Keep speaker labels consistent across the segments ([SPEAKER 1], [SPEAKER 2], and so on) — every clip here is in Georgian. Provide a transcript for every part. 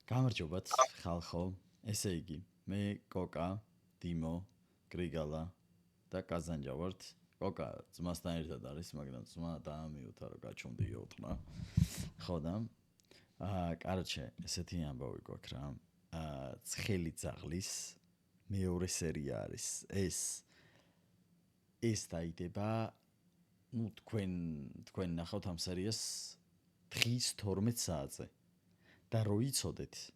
[SPEAKER 1] გამარჯობათ ხალხო, ესე იგი, მე კოკა, დიმო, გრიგალა და კაზანჯა ვართ. კოკა ძმასთან ერთად არის, მაგრამ ძმა დაამიუთა რომ გაჩვენდიო უთმა. ხო და კაროჩე, ესეთი ამბავი გვაქვს რა. ცხელი ძაღლის მეორე სერია არის. ეს დაიდება, თქვენ ნახავთ ამ სერიას დღის 12 საათზე. და რო იცოდეთ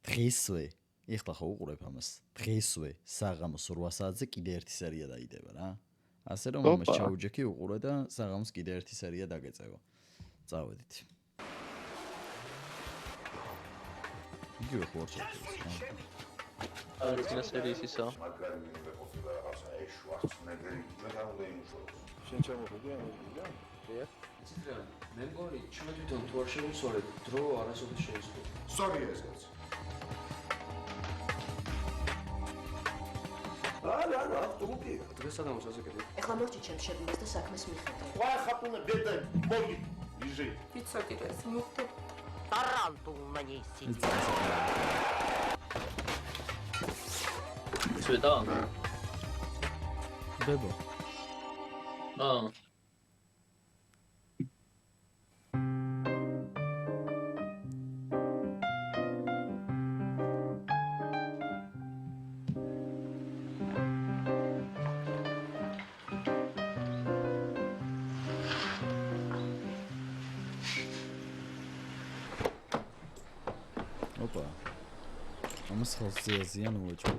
[SPEAKER 1] დღესვე, ეხლა ხო უყურებ ამას, დღესვე საღამოს 8 საათზე კიდე ერთი სერია დაიდება რა. ასე რომ ამას ჩაუჯექი უყურე და საღამოს კიდე ერთი სერია დაგეწევა. წავედით. იგივე ხო ვარ.
[SPEAKER 2] არის სერიის ისა.
[SPEAKER 3] შენ ჩამოვიდა? დიახ.
[SPEAKER 4] მე მგონი ჩვენ თვითონ თუ არ შევუსწორებ დრო არასოდეს შეიზღუდო.
[SPEAKER 3] სწორია ეს კაცი. არა, თუმკი.
[SPEAKER 4] დღეს საღამოს აზეკეთე.
[SPEAKER 5] ეხლა მოჭი ჩემს შეგვიდეს და საქმეს მიხედავ.
[SPEAKER 3] ვა ხაპუნა დედა მოგი. იჟი.
[SPEAKER 5] ვიცოდი რომ ეს მუხტო
[SPEAKER 6] Тарантул мне сидит.
[SPEAKER 2] ცვედა?
[SPEAKER 1] ბებო. ოპა. ამას ხალხს ზიან უეჭვო.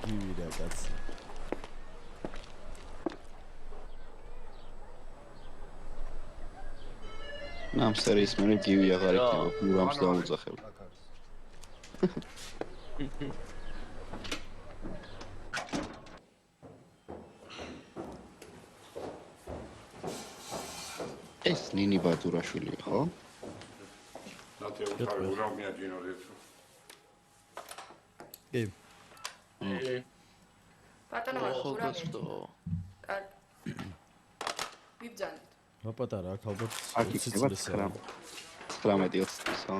[SPEAKER 1] გივიდა კაცი.
[SPEAKER 7] ამ სერიის მე გივი აღარ იქნება, გურამს დაუძახებ. ეს ნინი ბადურაშვილია, ხო?
[SPEAKER 3] ნათელი ხარ ურამია ჯინორეთ.
[SPEAKER 1] კი.
[SPEAKER 5] ბატონო
[SPEAKER 2] ხოდოსტო.
[SPEAKER 5] ვიბძანდით.
[SPEAKER 1] რა პატარა აქ ალბათ
[SPEAKER 7] აქ იქნება 19-20-ო.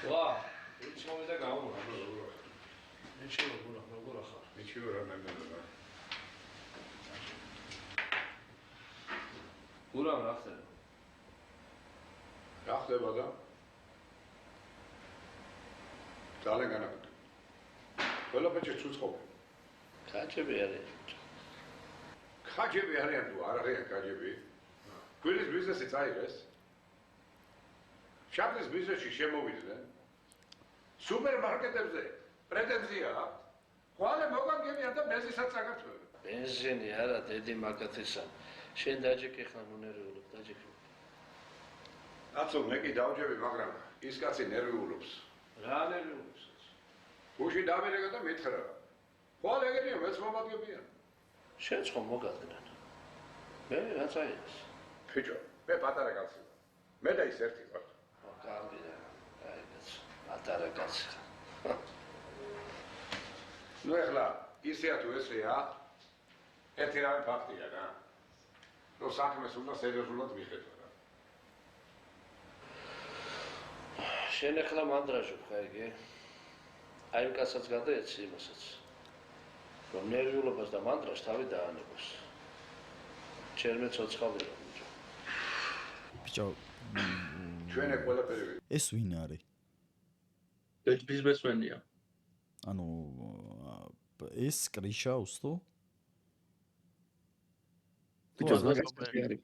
[SPEAKER 4] ვა, ის მომიდა გამოვიდა. მე შევგურა, როგორ ახარ?
[SPEAKER 3] მე შევერა მეგონა.
[SPEAKER 4] გურამ რა ხდება?
[SPEAKER 3] რა ხდება და? ძალიან განაგდი. ყველაფერი ცუცხობ.
[SPEAKER 4] კაჭები არის.
[SPEAKER 3] ხაჯები არიან თუ არ არიან ხაჯები? გულის ბიზნესი წაიღეს. შაბლის ბიზნესში შემოვიდნენ. სუპერმარკეტებზე პრეტენზია აქვს. ხვალე მოგანგებიან და ბენზინსაც საქართველოს.
[SPEAKER 4] ბენზინი არა, დედი მაგათისა. შენ დაჯექი ხლა მონერეულობ, დაჯექი.
[SPEAKER 3] აცო მე კი დავჯები, მაგრამ ის კაცი ნერვიულობს.
[SPEAKER 4] რა ნერვიულობს?
[SPEAKER 3] გუში დამერეგა და მითხრა. ხვალე ეგრეა მეც მომაგებიან.
[SPEAKER 4] შენ ხო მოგადგნენ. მე რა წაიღეს?
[SPEAKER 3] ფიჭო, მე პატარა კაცი. მე და ის ერთი ვარ.
[SPEAKER 4] ხო, კარგია. აი ეს პატარა კაცი.
[SPEAKER 3] ნუ ეხლა ისეა თუ ესეა. ერთი რამე ფაქტია რა. რომ საქმეს უნდა სერიოზულად მიხედო რა.
[SPEAKER 4] შენ ახლა მანდრაჟობ ხაიგი? აი იმ კაცსაც გადაეცი იმასაც. რომ ნერვიულობას და მანდრას თავი დაანებოს. ჩემე ცოცხალია ბიჭო.
[SPEAKER 1] ბიჭო,
[SPEAKER 3] ჩვენ ეს ყველაფერი
[SPEAKER 1] ეს ვინ არის?
[SPEAKER 2] ეს ბიზნესმენია.
[SPEAKER 1] ანუ ეს კრიშა უსტო?
[SPEAKER 7] ბიჭო, ზოგადად არის.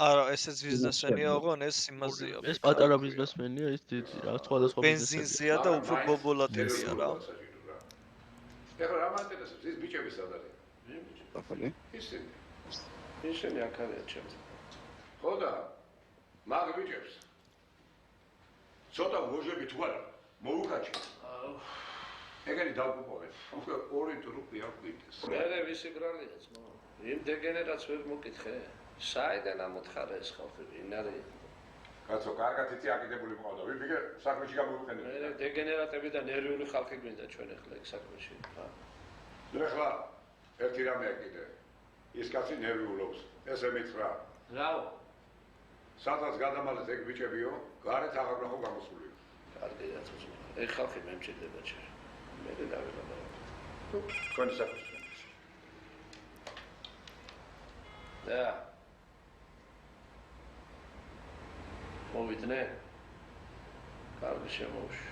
[SPEAKER 8] არა, ესეც ბიზნესმენია, ოღონ ეს იმაზეა.
[SPEAKER 2] ეს პატარა ბიზნესმენია, ის დიდი რა, სხვადასხვა
[SPEAKER 8] ბენზინზეა და უფრო ბობოლატელია რა.
[SPEAKER 3] ეხლა რა მაინტერესებს ის ბიჭები სად არის?
[SPEAKER 7] აფალი.
[SPEAKER 3] ისინი.
[SPEAKER 4] ისინი აქ არიან ჩემს.
[SPEAKER 3] ხო და მაგ ბიჭებს ცოტა მოჟები თუ არა მოუხაჩი. ეგენი დავგუყოვეთ. უკვე 2 რუპია გვიდეს.
[SPEAKER 4] მე ვისი გრანდია ძმა. იმ დეგენერატს ვერ მოკითხე. საიდან ამოთხარა ეს ხალხი, ვინ არის?
[SPEAKER 3] კაცო, კარგად იცი აკიდებული მყავდა. ვიფიქრე საქმეში გამოვიყენებ.
[SPEAKER 4] მე დეგენერატები და ნერვიული ხალხი გვინდა ჩვენ ახლა ეგ საქმეში.
[SPEAKER 3] ნუ ეხლა ერთი რამეა კიდე. ის კაცი ნერვიულობს. ესე მითხრა.
[SPEAKER 4] რაო?
[SPEAKER 3] სადაც გადამალეთ ეგ ბიჭებიო, გარეთ აღარ ნახო გამოსულიო.
[SPEAKER 4] კარგი რაცოა. ეგ ხალხი მე მჭირდება ჩერ. მე დავიღალავ.
[SPEAKER 3] თქვენი საფრთხე.
[SPEAKER 4] და მოვიდნენ? კარგი შემოვშვი.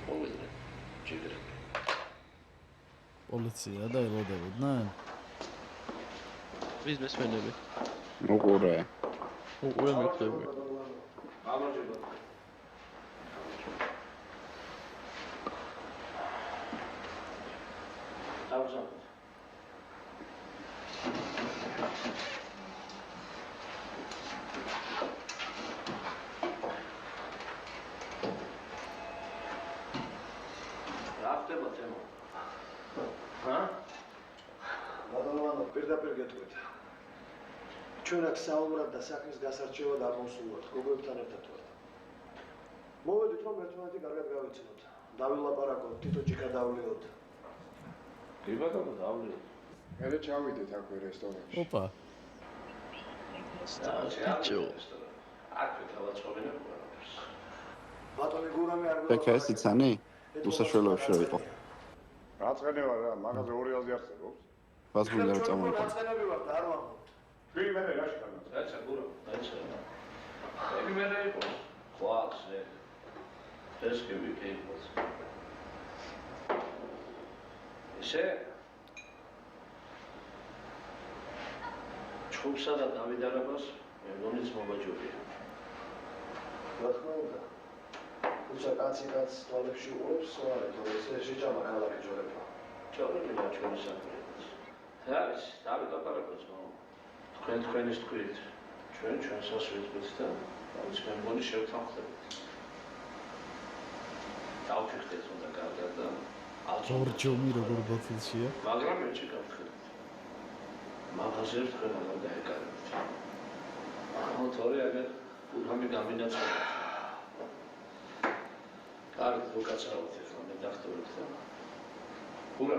[SPEAKER 4] მოვიდნენ. ჭიდრები.
[SPEAKER 1] პოლიცია და ელოდებოდნენ?
[SPEAKER 2] ბიზნესმენები.
[SPEAKER 7] უყურე.
[SPEAKER 2] უყურე მეწები.
[SPEAKER 4] გამარჯობა. დავზამთ. რა ხდება თემო? ჰა?
[SPEAKER 9] ბატონო, პირდაპირ გეტყვით. ჩვენ აქ საუბრად და საქმის გასარჩევად არ მოსულვართ, გოგოებთან ერთად ვართ. მოვედით, რომ ერთმანეთი კარგად გავიცნოთ. დავილაპარაკოთ, თითო ჭიქა დავლიოთ.
[SPEAKER 4] კი ბატონო, დავლიოთ.
[SPEAKER 3] მე ჩავიდეთ აქვე რესტორანში.
[SPEAKER 1] ოპა.
[SPEAKER 2] ბიჭო.
[SPEAKER 4] აქვე თავაცხოვრებია ყველაფერს.
[SPEAKER 9] ბატონი გურამი არ
[SPEAKER 7] ეკა ეს იცანი? უსაშველოებში რო იყო.
[SPEAKER 3] რაწყენევა რა, მაგაზე 2000 არსებობს.
[SPEAKER 7] ბას გუნდა რომ წამოიყო.
[SPEAKER 9] რაცხენები ვართ, არ ვამბობ.
[SPEAKER 3] ფილი მე რაში განა.
[SPEAKER 4] რაცა გურო, რაცა. ეგ მე რა იყო? ყვაძე. ეს კი ვიკეიბოს. ესე ჩხუბსა და დავიდარებას მე მგონიც მობაჯურია.
[SPEAKER 9] რა თქმა უნდა. თუმცა კაცი კაცს თვალებში უყურებს, ვარეთ, რომ ესე შეჭამა ქალაქი ჯორება.
[SPEAKER 4] ჯორები რა ჩვენი საქმეა. რა ის, დავიდარებას მო. თქვენის თქვით. ჩვენსაც ვიწყებთ და რაც მე მგონი შევთანხმდებით. დავფიქრეთ უნდა კარგად და
[SPEAKER 1] ორჯომი როგორ ბოთლშია?
[SPEAKER 4] მაგრამ მე ჩიკავთ. მაღაზიებს თქვენ აღარ დაეკარებთ. ახლა თორე აგერ უღამი გამინაცვალეთ. კარგი უკაცრავთ ახლა მე დახტოვებთ და ურა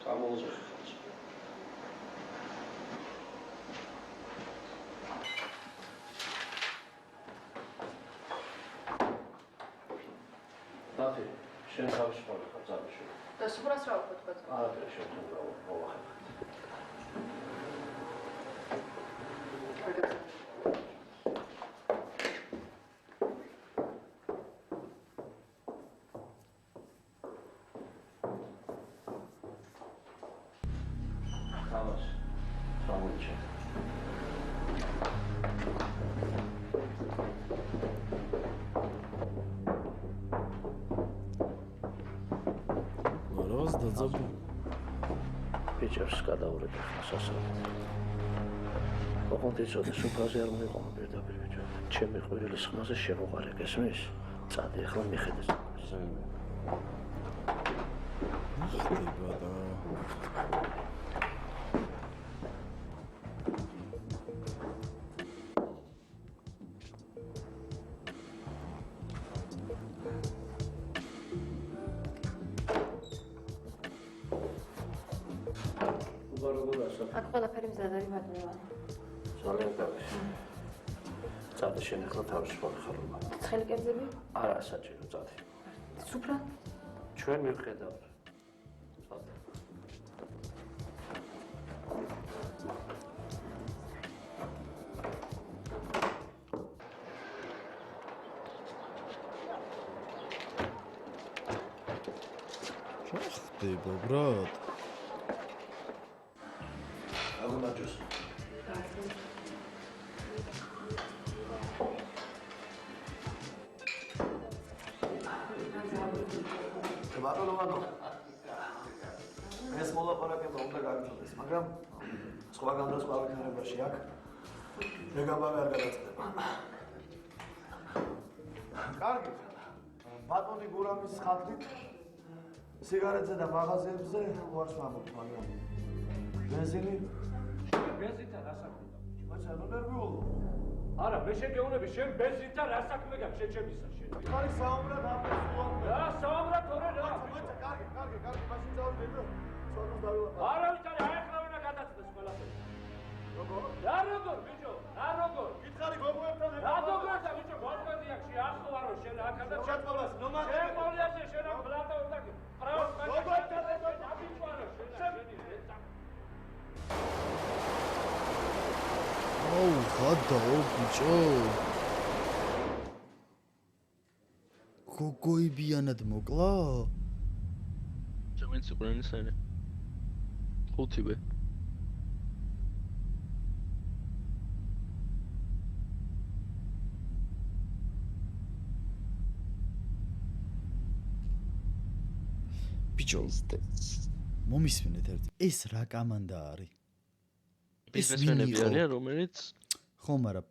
[SPEAKER 4] გამოვზეხეთ. ნათი, შენ თავის მოხარ ზაბიში.
[SPEAKER 5] და სუბრას რა ვქოთ ბატონო?
[SPEAKER 4] არაფერი შევთანხმ მოვახერხეთ. Vamos. Vamos.
[SPEAKER 1] ვაროს დაძაბი.
[SPEAKER 4] ბიჭებს გადაურეთ ახლა სასწაულად. ოღონდ იცოდე სუფრაზე არ მოიყო პირდაპირ ბიჭო. ჩემი ყვირილის ხმაზე შემოყარე გესმის? წადი ახლა მიხედე საქმეს.
[SPEAKER 1] ხდება და
[SPEAKER 10] აქ ყველაფერი მზად არის ბატონო.
[SPEAKER 4] ძალიან კარგი. წადი შენ ახლა თავის მოხარობა.
[SPEAKER 10] ცხელი კერძები?
[SPEAKER 4] არა, საჭირო წადი.
[SPEAKER 10] სუფრა?
[SPEAKER 4] ჩვენ მივხედავთ. წადი.
[SPEAKER 1] რა ხდება ბრატ?
[SPEAKER 9] აგუნაჯოს. ბატონო. ეს მოლაპარაკება უნდა გაიგრძელოს, მაგრამ სხვა განსხვავ ვითარებაში აქ ეგაბავე არ გადაწყდება. კარგი. ბატონი გურამის ხალხით სიგარეტზე და მაღაზიებზე უარს ვამბობთ, მაგრამ ბენზინი
[SPEAKER 4] ბენზინთან ასაკურდა.
[SPEAKER 9] მაცა ნერვიულო.
[SPEAKER 4] არა, მე შეგეუნები შენ ბენზინთან რა საქმე გაქვს შენ ჩემისა შენ.
[SPEAKER 9] ხარი საუბრად აფსულობ.
[SPEAKER 4] რა საუბრად თორე რა.
[SPEAKER 9] კარგი, მაშინ დავდები რომ ცოტა დავივა.
[SPEAKER 4] არა ვიცი, აეხლა ვინა გადაწდეს ყველაფერი. როგორ? ბიჭო, რა როგორ?
[SPEAKER 9] გითხარი გოგოებთან
[SPEAKER 4] რა გოგოებთან ბიჭო, გოგოები აქ შეახლა რომ შენ აქადა
[SPEAKER 9] ჩატყობას ნომადები.
[SPEAKER 4] შენ მოლიაზე შენ ამ ბლატა უნდა პრავს
[SPEAKER 9] გოგოებთან
[SPEAKER 4] აბიჭვარო შენ რეცა.
[SPEAKER 1] აუ, გადაო ბიჭო. გოგოებიანად მოკლა?
[SPEAKER 2] Jamen iqrani sene. 5-ვე.
[SPEAKER 1] ბიჭო, მომისმენეთ ერთ. ეს რა კამანდა არის?
[SPEAKER 2] ბიზნესმენები არიან, რომელიც
[SPEAKER 1] ხო, მაგრამ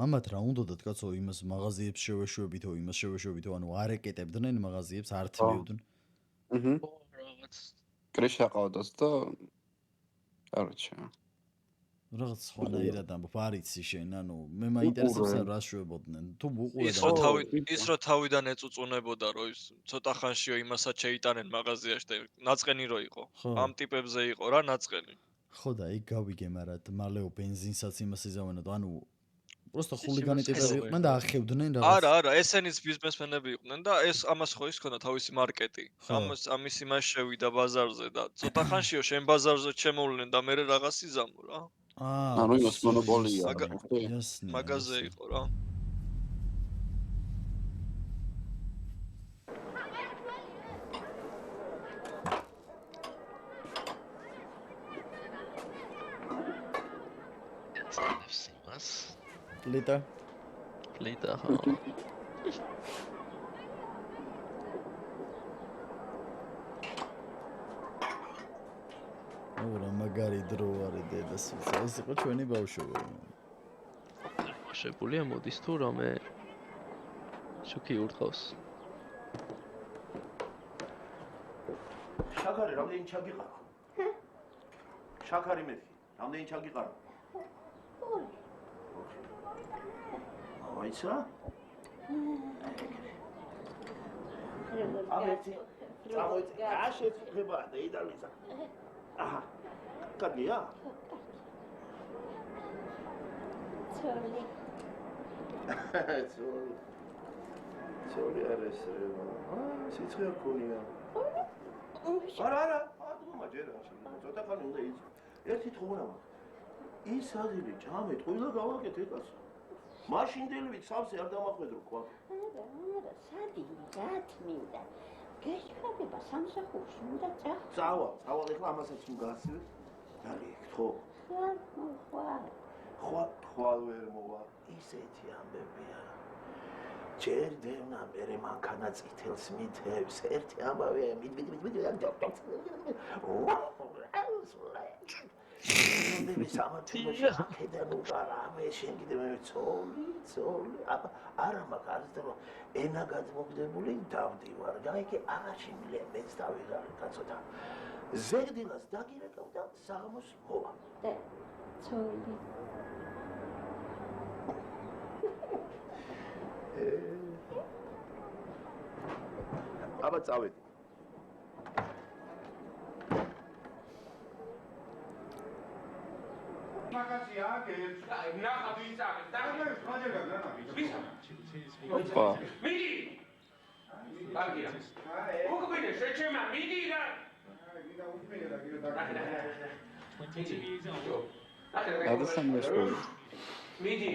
[SPEAKER 1] ამათ რა უნდათ კაცო, იმას მაღაზიებს შევეშვებითო, იმას შევეშვებითო, ანუ არ ეკეტებდნენ მაღაზიებს, არ თმიოდნენ.
[SPEAKER 2] რაღაც
[SPEAKER 7] კრეშა ყავდას და არჩა.
[SPEAKER 1] რაღაც სხვანაირად ამბობ, არიცი შენ, ანუ მე მაინტერესებს რა შვებოდნენ. თუ უყურე
[SPEAKER 8] ის რო თავიდან ეწუწუნებოდა რომ ის ცოტა ხანშიო იმასაც შეიტანენ მაღაზიაში და ნაწყენი რო იყო. ამ ტიპებზე იყო რა ნაწყენი.
[SPEAKER 1] ხო და იქ გავიგე, მაგრამ მალეო ბენზინსაც იმას იზავენოთ, ანუ просто ხულიგანიტებები იყვნენ და ახევდნენ რაღაც.
[SPEAKER 8] არა, ესენიც ბიზნესმენები იყვნენ და ეს ამას ხო ის ქონდა თავისი მარკეტი. ამის იმას შევიდა ბაზარზე და ცოტა ხანშიო შენ ბაზარზე შემოვლენ და მე რაღაც იზამო რა.
[SPEAKER 7] ანუ ის მონოპოლია.
[SPEAKER 8] მაგაზე იყო რა.
[SPEAKER 1] Lita.
[SPEAKER 2] ხო.
[SPEAKER 1] ურა მაგარი დრო არის დედას. ეს იყო ჩვენი ბავშვობა.
[SPEAKER 2] შეებულია მოდის თუ რამე შუქი ურთავს.
[SPEAKER 9] შაქარი რამდენი ჩაგიყარო? შაქარი მეთქი. რამდენი ჩაგიყარო? აიცა? ამეთი წამოიწე. გაშეფება და იდალიზა. აჰა. კარგია?
[SPEAKER 10] ცოლი.
[SPEAKER 9] ცოლი არის. სიცხე ქონია. არა, ადრომა ჯერა. ცოტა ხანი უნდა იცო. ერთი თხოვნა მაქვს. ის ადგილი ჭამეთ, ყველა გავაკეთე ეკაც. მაშინდელვით სავსე არ დამახვედრო ყვა.
[SPEAKER 10] არა, სადილი გათმინდა. გეშქრება სამსახურში უნდა წავა.
[SPEAKER 9] წავალ ეხლა ამასაც მგასწრებ. დარიექ ხო? ხვალ ვერ მოვა. ისეთი ამბებია. ჯერ დევნა მერე მანქანა წითელს მითევს. ერთი ამბავია, მე სამართლია აქედან უყარა მე შენ კიდე მე ცოლი არა მაგას და ენა გადმოგდებული დავდივარ და იქ აღაში მილე მეც დავიღარ კაცოთა ზეგდილას დაგირეკავ და საღამოს მოვა
[SPEAKER 10] და ცოლი
[SPEAKER 9] აბა წავედი
[SPEAKER 3] მაგაცი აგებს. ნახა ვინ წამებს. დაგაგებს ხაჯერგა ნანა ვისა.
[SPEAKER 7] ოპა.
[SPEAKER 3] მიდი. კარგია. უკბინე შეჩემა მიდი და გიდა უკბინე და გიდა დაგაგებს. 20 years old.
[SPEAKER 7] ადა სამესო.
[SPEAKER 3] მიდი.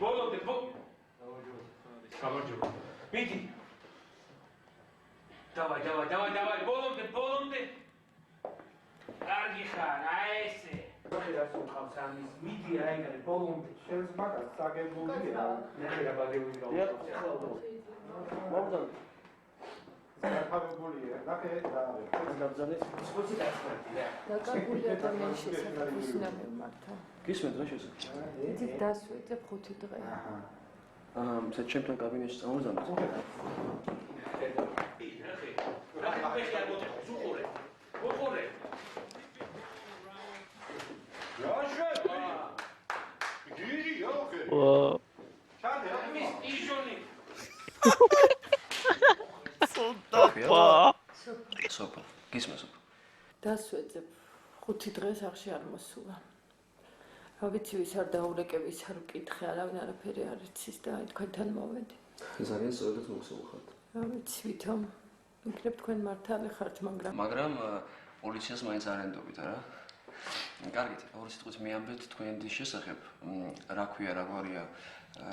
[SPEAKER 3] ბოლომდე გამარჯობა. მიდი. დავაი ბოლომდე. კარგი ხარ, აი ესე. რა სულხავს ამის, მიდი რა ეგრე ბოლომდე. შენს მაგას საგებულია. ნახე რა ბაგებული გავუწევ. მომდან. საფაგებულია. ნახე რა არის. გაბზანეთ. სპორტი დაწყობდი რა.
[SPEAKER 5] დაკარგული ადამიანის შესახებ ისნა მემართა.
[SPEAKER 9] გისმენთ რა შესაძლოა?
[SPEAKER 5] იცით დასვეწებ 5 დღე.
[SPEAKER 9] საერთოდ ჩემთან კაბინეტში წამოვზამთ.
[SPEAKER 3] ნახე ფეხი არ მოწევს, უყურე.
[SPEAKER 11] სოფო, გისმენს სოფო.
[SPEAKER 5] დასვეძებ 5 დღე სახში არ მოსულა. რა ვიცი ვის არ დაურეკე, ვის არ ვკითხე, არავინ არაფერი არ იცის და აი თქვენთან მოვედი.
[SPEAKER 11] ძალიან სწორად მოგსაუბრეთ.
[SPEAKER 5] რა ვიცი ვითომ იქნებ თქვენ მართალი ხართ,
[SPEAKER 11] მაგრამ პოლიციას მაინც არ ენდობით, არა? კარგით, ორი სიტყვით მიამბეთ თქვენ დის შესახებ. რა ქვია, რა გვარია,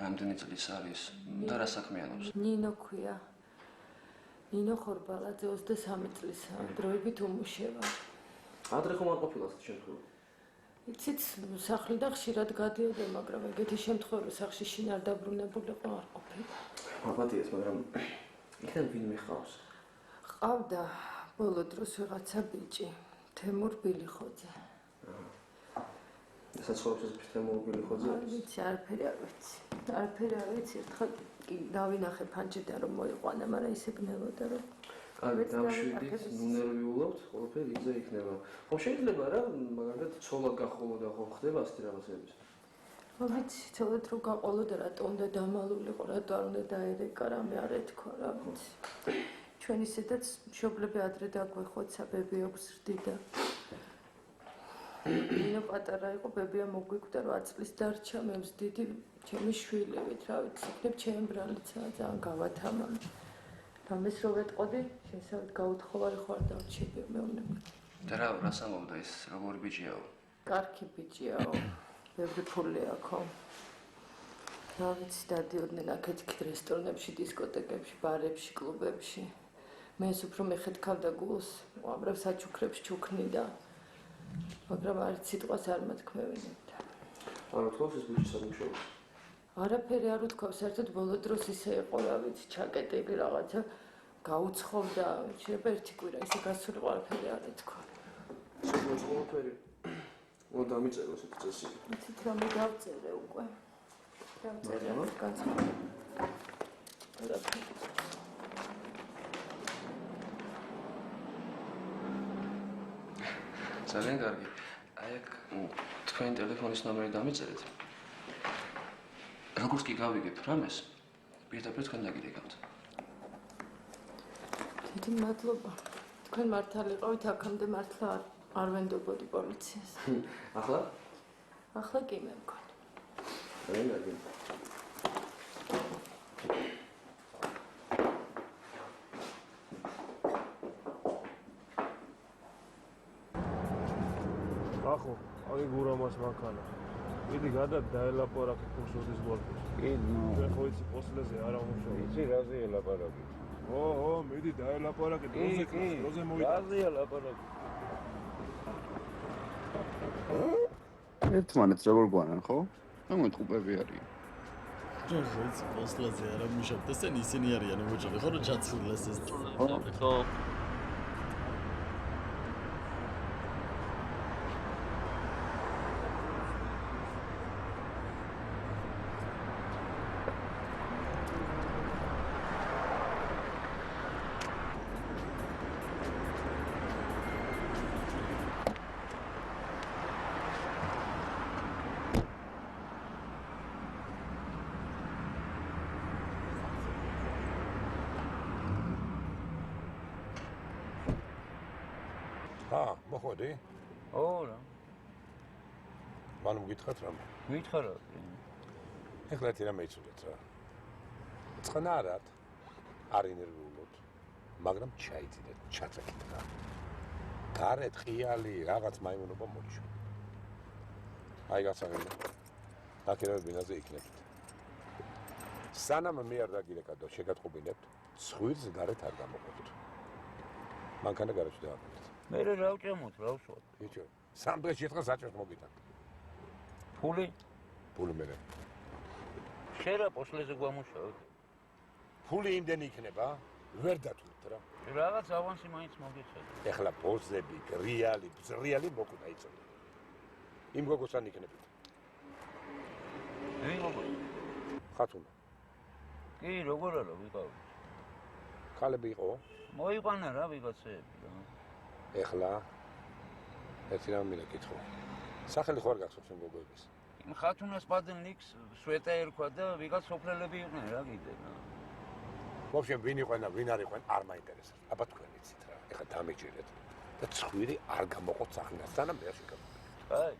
[SPEAKER 11] რამდენი წლის არის და რა საქმიანობს?
[SPEAKER 5] ნინო ქვია. ნინო ხორბალაძე 23 წლისაა, დროებით უმუშევა.
[SPEAKER 11] ადრე ხომ არ ყოფილა ასეთი შემთხვევა?
[SPEAKER 5] იცით, სახლიდან ხშირად გადიოდა, მაგრამ ეგეთი შემთხვევა სახლში შინ არ დაბრუნებულიყო არ ყოფილა.
[SPEAKER 11] აპატიეს, მაგრამ იქიდან ვინმე ხავს?
[SPEAKER 5] ყავდა ბოლო დროს ვიღაცა ბიჭი, თემურ ბილიხოძე.
[SPEAKER 11] საცხოვრებელს თემურ ბილიხოძე?
[SPEAKER 5] არ ვიცი, არაფერი არ ვიცი. არაფერი არ ვიცი, ერთხელ კი დავინახე ფანჯიდან რომ მოიყვანა, მაგრამ ისე გნელოდა რომ
[SPEAKER 11] კარგი, დავშვიდით, ნუნერვიულობთ, ყველაფერი იძე იქნება. ხო შეიძლება რა, მაგალითად ცოლად გახოლოდა, ხო ხდება ასეთი რაღაცები?
[SPEAKER 5] ხო ვიცი, ცოლად რო გაყოლოდა, რატო უნდა დამალულიყო, რატო არ უნდა დაერეკა, რამე არ ეთქვა, რა ვიცი. ჩვენ ისედაც მშობლები ადრე დაგვეხოცა, ბები აქვს ზრდიდა. ნინო პატარა იყო, ბებია მოგვიკვდა 8 წლის დარჩა, მე ვზდიდი ჩემი შვილებით, რა ვიცი, იქნებ ჩემი ბრალიცაა, ძალიან გავათამამ. ამის რო ვეტყოდი, შესავით გაუთხოვარი ხო არ დავჩები მეუბნები.
[SPEAKER 11] და რა სამობდა ის, როგორი ბიჭიაო?
[SPEAKER 5] კარგი ბიჭიაო, ბევრი ფული აქვს. რა ვიცი, დადიოდნენ აქეთ-იქით რესტორნებში, დისკოტეკებში, ბარებში, კლუბებში. მე უფრო მეხეთქავდა გულს, უამრავ საჩუქრებს ჩუქნიდა. მაგრამ არც სიტყვას არ მოთქმევინებდა.
[SPEAKER 11] არ უთქვავს ეს ბიჭი სამუშაოს?
[SPEAKER 5] არაფერი არ უთქვავს, საერთოდ ბოლო დროს ისე იყო, რა ვიცი, ჩაკეტილი რაღაცა გაუცხობდა, შეიძლება ერთი კვირა ისე გასულიყო, არაფერი არ ეთქვა.
[SPEAKER 11] ეს ყველაფერი უნდა დამიწერო ესეთი წესი.
[SPEAKER 5] იცით რამე დავწერე უკვე. დავწერე განცხადი.
[SPEAKER 11] ძალიან კარგი. აი აქ თქვენი ტელეფონის ნომერი დამიწერეთ. როგორც კი გავიგებთ რამეს, პირდაპირ თქვენ დაგიდეკავთ.
[SPEAKER 5] დიდი მადლობა. თქვენ მართალი იყავით, აქამდე მართლა არ ვენდობოდი პოლიციას.
[SPEAKER 11] ახლა?
[SPEAKER 5] ახლა კი მე მგონი.
[SPEAKER 11] ძალიან კარგი.
[SPEAKER 12] ახო, აი გურამას მანქანა. იდი გადა დაელაპარაკე კურსოდის გვარდას.
[SPEAKER 7] კი,
[SPEAKER 12] მე ხო იცი პოსლეზე არა უმუშაო.
[SPEAKER 7] იცი რაზე ელაპარაკი?
[SPEAKER 12] ო, მიდი დაელაპარაკე, დროზე მოვიდა.
[SPEAKER 7] რაზეა ლაპარაკი? ერთმანეთს როგორ გვანან, ხო? მომეთყუპები არიან.
[SPEAKER 1] ჯორჯი იცი პოსლეზე არა მუშაობ და სენ ისინი არიან უჯრედი, ხო რომ ჩაცილეს ეს.
[SPEAKER 2] ხო.
[SPEAKER 13] მოხოდი?
[SPEAKER 14] ო რა.
[SPEAKER 13] მანუ გითხათ რამე?
[SPEAKER 14] გითხარა.
[SPEAKER 13] ეხლა ერთი რამე იცოდეთ რა. წყნარად არ ინერვიულობთ, მაგრამ ჩაიძინეთ, ჩაწაკით რა. გარეთ ხიალი რაღაც მაიმუნობა მოჩვენ. აი გასაღები. აკირავე ბინაზე იქნებით. სანამ მე არ დაგირეკადო, შეგატყობინებთ, ცხვირს გარეთ არ გამოყოფთ. მანქანა გარეთში დააყენეთ.
[SPEAKER 14] მე რა ვჭამოთ, რა ვსვათ?
[SPEAKER 13] ბიჭო, სამ დღეში ერთხელ საჭიროდ მოგიტან.
[SPEAKER 14] ფული?
[SPEAKER 13] ფული მე.
[SPEAKER 14] შერა პოსლეზე გვამუშავეთ.
[SPEAKER 13] ფული იმდენი იქნება, ვერ დათვლით რა.
[SPEAKER 14] რაღაც ავანსი მაინც მოგეცეთ.
[SPEAKER 13] ეხლა პოზები, გრიალი, ბზრიალი მოკვდა იწოდა. იმ გოგოსთან იქნებით.
[SPEAKER 14] ვინ გოგო?
[SPEAKER 13] ხათუნა.
[SPEAKER 14] კი, როგორ არა ვიყავი?
[SPEAKER 13] ხალები იყო?
[SPEAKER 14] მოიყვანა რა ვიღაცები რა.
[SPEAKER 13] ეხლა ერთი რამე მინდა კითხო. სახელი ხო არ გახსოვს იმ გოგოების?
[SPEAKER 14] იმ ხათუნას პადელნიკს სვეტა ერქვა და ვიღაც სოფლელები იყვნენ რა კიდე რა.
[SPEAKER 13] ვაფშე ვინ იყვნენ და ვინ არ იყვნენ არ მაინტერესებს. აბა თქვენ იცით რა. ეხლა დამეჭირეთ და ცხვირი არ გამოყოთ სახლიდან, სანამ მე არ შეგამოვიდეთ.
[SPEAKER 2] აი.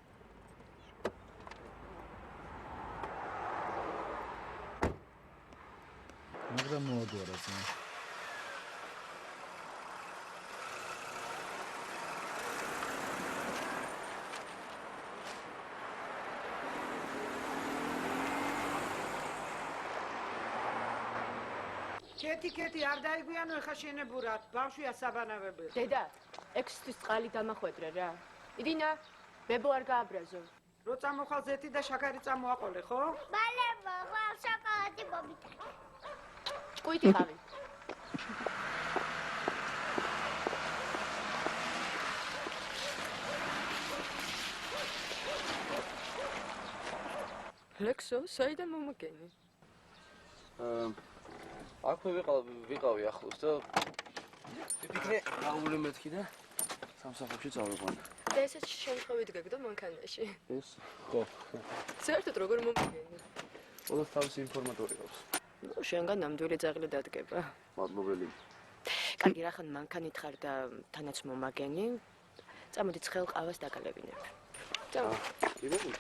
[SPEAKER 1] მაგრამ მოადوارა ძმა.
[SPEAKER 15] კეთი არ დაიგვიანო ეხა შენებურად, ბავშვია საბანავებელი.
[SPEAKER 5] დედა, 6 თვის წყალი დამახვედრე რა. ირინა, ბებო არ გააბრაზო.
[SPEAKER 15] რო წამოხვალ ზეთი და შაქარი წამოაყოლე, ხო?
[SPEAKER 16] მალე მოხვალ შოკოლადი მომიტანე.
[SPEAKER 5] ჭკუითი ხავი. ლექსო, საიდან მომაგენი?
[SPEAKER 11] აქვე ვიყავი ახლოს და ვიფიქრე აული მეთქი და სამსახურში წავიყვანე.
[SPEAKER 5] და ესეც შემთხვევით გაგდო მანქანაში.
[SPEAKER 11] ეს ხო.
[SPEAKER 5] საერთოდ როგორ მომაგენი?
[SPEAKER 11] ყველას თავისი ინფორმატორი აქვს.
[SPEAKER 5] ნუ შენგან ნამდვილი ძაღლი დადგება.
[SPEAKER 11] მადლობელი.
[SPEAKER 5] კარგი, რახან მანქანით ხარ და თანაც მომაგენი. წამოდი ცხელ ყავას დაგალებინებ. წამო.
[SPEAKER 11] იბები.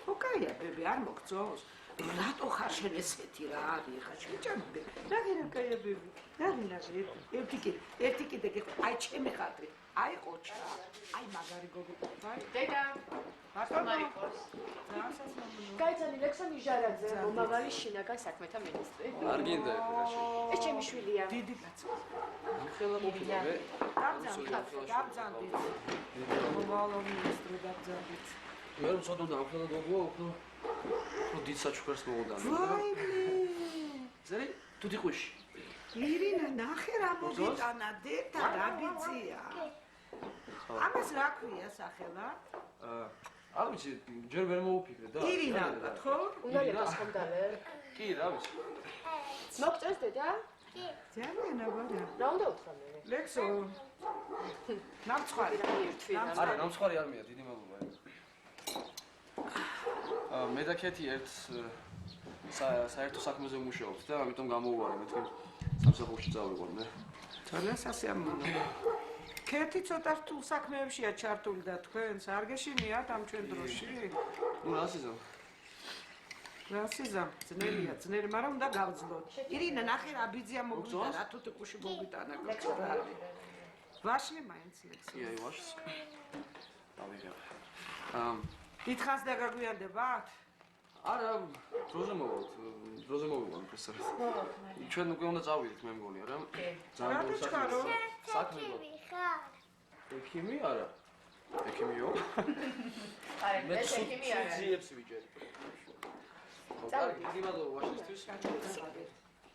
[SPEAKER 15] ხო, კაია, ბები, არ მოგწოს. რატო ხარ შენ ესეთი რა არის ხა შეჭამბე რა კაია ბები ნაგი ერთი კიდე აი ჩემი ხატრი აი ყოჩა აი მაგარი გოგო ვაი
[SPEAKER 5] დედა
[SPEAKER 15] ბატონო
[SPEAKER 5] გაიცანი ლექსონი ჟარაძე მომავალი შინაგან საქმეთა მინისტრი
[SPEAKER 11] არ გინდა ეხლა
[SPEAKER 5] ეს ჩემი შვილია
[SPEAKER 15] დიდი კაცო
[SPEAKER 11] ხელა მოფილე
[SPEAKER 15] დაბძანდით მომავალ მინისტრი დაბძანდით
[SPEAKER 11] ვერ ვწოდო და ხელა გოგო რო დიდ საჩუქარს მოვუდანე.
[SPEAKER 15] ვაიმე.
[SPEAKER 11] ზერი, თუ დიყვიში.
[SPEAKER 15] ირინა, ნახე რა მოგიტანა დედა, რა ბიძია. ამას რა ქვია სახელად?
[SPEAKER 11] არ ვიცი, ჯერ ვერ მოვუფიქრე და.
[SPEAKER 15] ირინა, ხო?
[SPEAKER 5] უნდა იყოს ხომდალე.
[SPEAKER 11] კი, რა ვიცი.
[SPEAKER 5] მოგწევს დედა?
[SPEAKER 15] კი. ძალიან აბარა.
[SPEAKER 5] რა უნდა უთხრა მე?
[SPEAKER 15] ლექსო. ნამცხვარი.
[SPEAKER 11] არა, ნამცხვარი არ მია, დიდი მადლობა. მე და კეთი ერთ საერთო საქმეზე ვმუშაობთ და ამიტომ გამოვუარე მეთქი სამსახურში წავიყვანე.
[SPEAKER 15] ძალიან სასიამოვნო. კეთი ცოტა რთულ საქმეებშია ჩართული და თქვენს არ გეშინიათ ამ ჩვენ დროში?
[SPEAKER 11] ნუ რასიზამ.
[SPEAKER 15] რასიზამ, ძნელია, ძნელი, მაგრამ უნდა გავძლოთ. ირინა, ნახე რა ბიძია მოგვიდა, რა თუთიყუში მოგიტანა, გქო რა არის. ვაშლი მაინც ლექსო.
[SPEAKER 11] კი, აი ვაშს. დავიღებ.
[SPEAKER 15] დიდხანს დაგაგვიანდებათ?
[SPEAKER 11] არა, დროზე მოვიდეთ პრესერს. ჩვენ უკვე უნდა წავიდეთ, მე მგონია რა.
[SPEAKER 15] ძალიან გულსაქმეო.
[SPEAKER 11] საქმე ხარ. ექიმი არა. ექიმიო?
[SPEAKER 5] აი, ეს ექიმი არა.
[SPEAKER 11] ძიებს ვიჯერი. კარგი, დიდი მადლობა ვაშისთვის.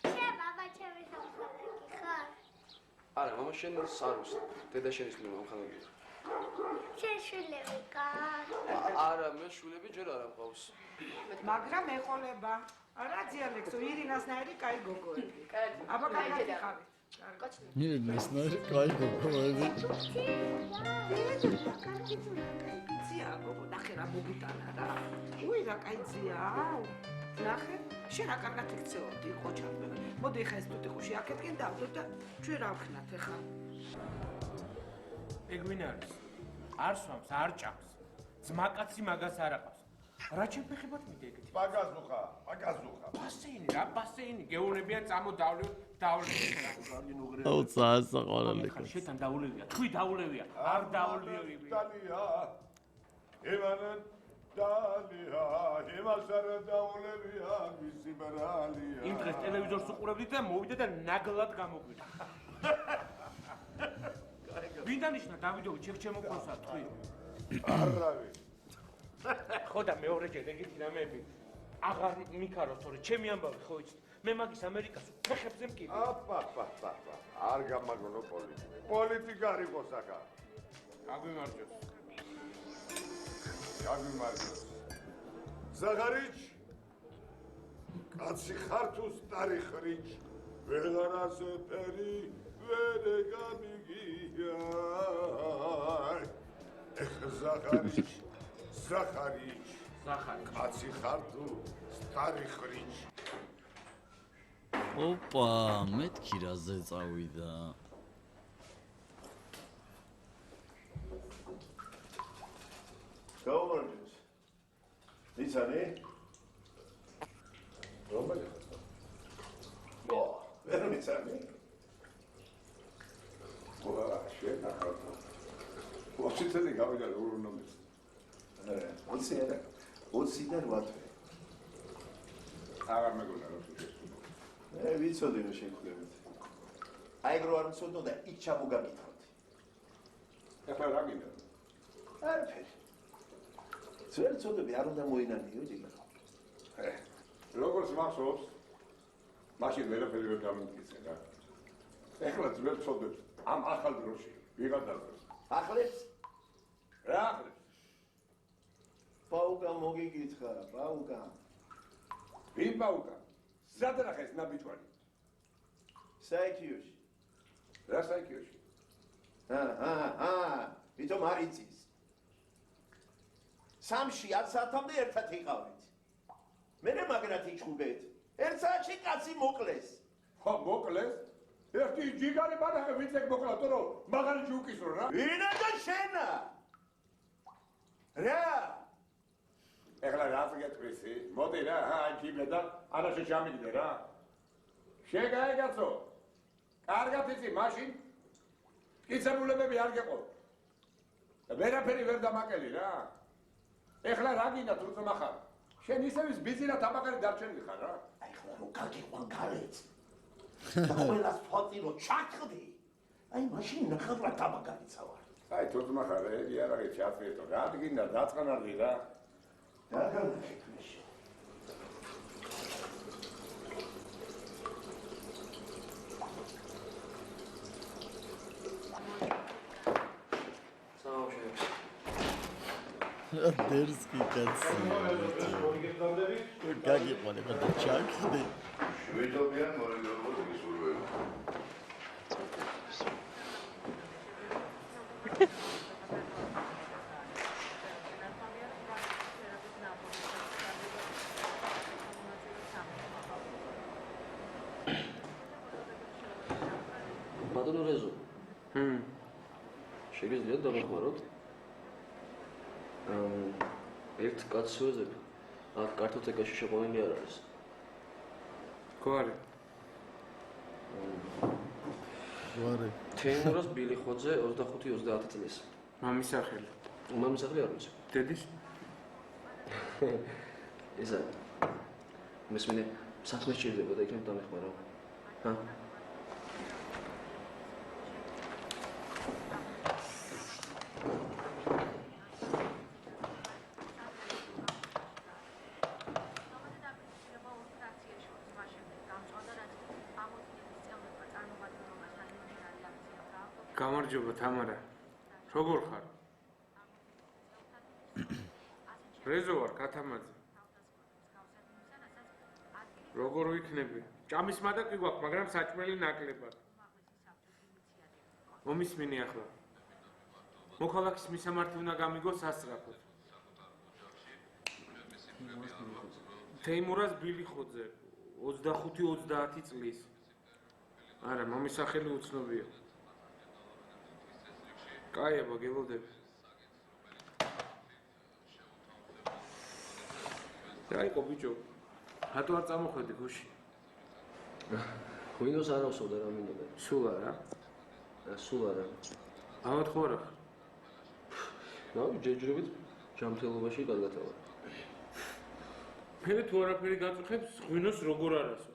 [SPEAKER 16] შე ბაბა ჩემი სამხანაკი ხარ?
[SPEAKER 11] არა, მამა შენ სარუს, დედა შენის მომხანაგია.
[SPEAKER 16] შენ შვილები კარ?
[SPEAKER 11] არა, მე შვილები ჯერ არ მყავს.
[SPEAKER 15] მაგრამ ეყოლება. რა დიალექტო, ირინასნაირი კაი გოგოები. აბა კარგი ხარ.
[SPEAKER 1] ირინასნაირი კაი გოგოები.
[SPEAKER 15] კარგი ძია, გოგო, ნახე რა მოგიტანა რა. უი რა კაი ძია. ნახე, შენ რა კარგად იქცეოდი, ყოჩა. მოდი ხა ეს თუთიყუში აქეთკენ დავდო და ჩვენ რა ვქნათ ხა.
[SPEAKER 3] ეგვინა არის. არ სვამს, არ ჭამს. ძმაკაცი მაგას არ აყავს. რა ჩემფეხებად მიდე ეგეთი?
[SPEAKER 17] პაგაზუხა.
[SPEAKER 3] ბასეინი, რა ბასეინი? გეუნებიან წამო დავლევ.
[SPEAKER 1] აუ წაასაყვალე.
[SPEAKER 3] შეთან დაულევია, თქვი დაულევია. არ დაულევია.
[SPEAKER 17] დალია. ევანან დალია, ემასარ დაულევია, მისი ბრალია.
[SPEAKER 3] იმ დღეს ტელევიზორს უყურებდი და მოვიდა და ნაგლად გამოგვიდა. ვინდანიშნა დავიდოვი ჩემოყოსა თქვი.
[SPEAKER 17] არავი.
[SPEAKER 3] ხო და მეორეჯერ ეგეთი რამეები აღარ მიქაროს, თორე ჩემი ამბავი ხო იცით? მე მაგის ამერიკას ფეხებზე მკირი.
[SPEAKER 17] აპა. არ გამაგონო პოლიტიკა. პოლიტიკა არ იყოს აქა.
[SPEAKER 3] გაგვიმარჯოს.
[SPEAKER 17] ზაღარიჩ. კაცი ხარ თუ სტარი ხრიჩ. ვეღარას პერი ვერ გამიგია. ეხ ზაღარიჩ. ზახარი. კაცი ხარ თუ სტარი ხრიჩ.
[SPEAKER 1] ოპა, მეთქი რაზე წავიდა.
[SPEAKER 9] იცანი? რომელი ხარ? ო, ვერ ვიცანი?
[SPEAKER 17] ვა, შენ ახალ. ვაფშე გავიდა როგორ უნდა მის.
[SPEAKER 9] 20-დან 8 თვე.
[SPEAKER 17] აღარ მეგონა რომ შეგვიძლია.
[SPEAKER 9] მე ვიცოდი რომ შეგხვდებით. აი რო არ მცოდნო და იქ ჩამოგაკითხავთ.
[SPEAKER 17] ეხლა რა გინდა?
[SPEAKER 9] არაფერი. ძველ წოდები არ უნდა მოინანიო ჯიგა.
[SPEAKER 17] როგორც მახსოვს, მაშინ ვერაფერი ვერ გამიმტკიცე რა. ეხლა ძველ წოდებს ამ ახალ დროში ვიღარ დაძროს.
[SPEAKER 9] ახლებს?
[SPEAKER 17] რა ახლებს?
[SPEAKER 9] პაუკა მოგიკითხა, პაუკა.
[SPEAKER 17] ვინ პაუკა? სადრახეს ნაბიჯვარი.
[SPEAKER 9] საიქიოში.
[SPEAKER 17] რა საიქიოში?
[SPEAKER 9] ვიტომ არ იცის. სამში 10 საათამდე ერთად იყავით. მერე მაგრად იჩხუბეთ. ერთ საათში კაცი მოკლეს.
[SPEAKER 17] ხო, მოკლეს? ერთი ჯიგარი ბანახე ვიცეკ მოკლა, თორე მაგარი ჯუკისრო რა.
[SPEAKER 9] ვინა და შენა? რა?
[SPEAKER 17] ეხლა რა გეტყვისი? მოდი რა, ჯიბე და ანაშე ჩამიგდე რა. შეგაი კაცო. კარგად იცი მაშინ კიცებულებები არ გეყო. და ვერაფერი ვერ დამაკელი რა. ეხლა რა გინდა თურმე ხარ? შენ ისევის ბიზირა თაბაკარი დარჩენილი ხარ რა.
[SPEAKER 9] აი ხლა რომ გაგიყვან გარეთ. და ყველას ფოტინო ჩაჭხდი. აი მაშინ ნახავრა თაბაკარიცა ვარ.
[SPEAKER 17] აი თურმე ხარ, ეგი არაღი ჩაფიეთო. რა გინდა დაწყნარდი რა.
[SPEAKER 9] რა გამიქნეში?
[SPEAKER 1] დერსკი კაცი. გაგიყვანება და ჩაჭხდი.
[SPEAKER 17] შვიდობიან მორიგებულ ისურვებ.
[SPEAKER 11] ბატონო რეზო. შეგიძლიათ დავახმაროთ? ერთ კაცს ვეძებ. აქ კარტოტეკაში შეყვანილი არ არის.
[SPEAKER 12] გვარი.
[SPEAKER 11] თეიმურაზ ბილიხოძე 25-30 წლის.
[SPEAKER 12] მამის სახელი.
[SPEAKER 11] მამის სახელი არ ვიცი.
[SPEAKER 12] დედის?
[SPEAKER 11] ისა. მესმენე საქმე სჭირდება და იქნებ დამეხმარო. ჰა?
[SPEAKER 12] გამარჯობა თამარა. როგორ ხარ? რეზო ვარ, კათამაძე. როგორ ვიქნები? ჭამის მადაკი გვაქვს, მაგრამ საჭმელი ნაკლებად. მომისმინე ახლა. მოქალაქის მისამართი უნდა გამიგოს სასწრაფოდ. თეიმურაზ ბილიხოძე 25-30 წლის. არა, მამის სახელი უცნობია. კაი, აბა, გელოდები. რა იყო ბიჭო? რატო არ წამოხვედი გუში?
[SPEAKER 11] ვინოს არ ავსოვდა რა მინდოდა?
[SPEAKER 12] სულ არა?
[SPEAKER 11] სულ არა.
[SPEAKER 12] ამათ ხო არა?
[SPEAKER 11] რავი, ჯერჯერობით ჯანმრთელობაში გადაგათავა.
[SPEAKER 12] მე თუ არაფერი გაწუხებს, ვინოს როგორ არასო?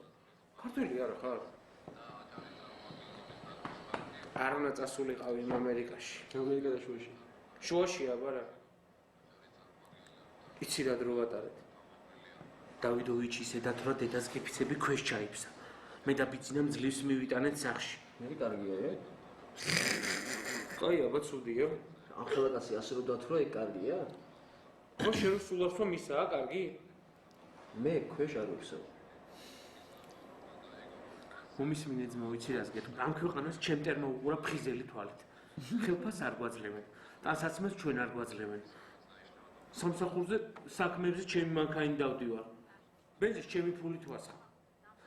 [SPEAKER 12] ქართველი არა ხარ? არ უნდა წასულიყავი იმ ამერიკაში.
[SPEAKER 11] ამერიკა და შუაში.
[SPEAKER 12] შუაში აბარა. იცი რა დრო ვატარეთ? დავიდოვიჩი ისედაც რა დედას გიფიცები ქვეშ ჩაიფსა. მე და ბიძინამ ძლივს მივიტანეთ სახში.
[SPEAKER 11] მე კარგია.
[SPEAKER 12] კაი, აბა ცუდია.
[SPEAKER 11] ახალაკაცი ასე რომ დათრა ეგ კარგია?
[SPEAKER 12] ხო შენ სულაც რომ ისაა კარგი?
[SPEAKER 11] მე ქვეშ არ ვიფსავ.
[SPEAKER 12] მომისმინე ძმა ვიცი რას გეტყვი. ამ ქვეყანას ჩემტერმა უყურა ფხიზელი თვალით. ხელფას არ გვაძლევენ. ტანსაცმელს ჩვენ არ გვაძლევენ. სამსახურზე საქმეებზე ჩემი მანქანი დავდივარ. ბენზინს ჩემი ფულით ვასხა.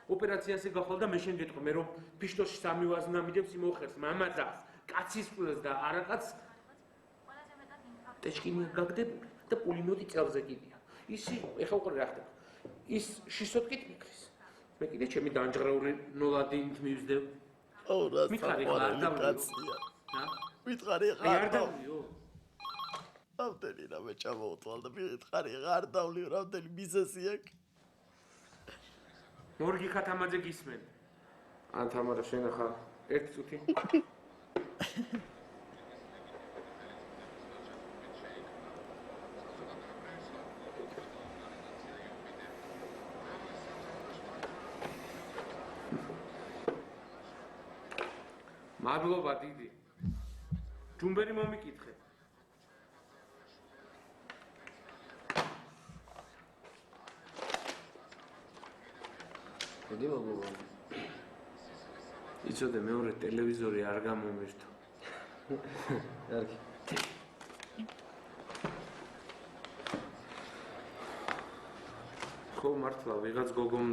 [SPEAKER 12] ოპერაციაზე გახვალ და მე შენ გეტყვი მე რომ ფიშტოში სამი ვაზნა მიდებს იმოხერს მამაძას, კაცის ფულს და არაკაც ტეჩკინია გაგდებული და პულიმეტი წელზე კიდია. ისი ეხა უყურე რა ხდება. ის შისოთკით მიქრის. მე კიდე ჩემი დაანჯღრეული ნოლადინით მივსდევ.
[SPEAKER 1] ო რა
[SPEAKER 12] მითხარი ხა არ დავლიო.
[SPEAKER 1] მითხარი ხა
[SPEAKER 12] არ დავლიო.
[SPEAKER 1] ამდენი რამე ჩამოუთვალ და მითხარი ხა არ დავლიო რამდენი ბიზნესი აქვს.
[SPEAKER 12] მორგი ხათამაძე გისმენ. ან თამარა შენ ხა ერთი წუთი. მადლობა დიდი. ჯუმბერი მომიკითხე.
[SPEAKER 11] დიდი მადლობა.
[SPEAKER 12] იცოდე მეორე ტელევიზორი არ გამომერთო.
[SPEAKER 11] კარგი.
[SPEAKER 12] ხო მართლა ვიღაც გოგომ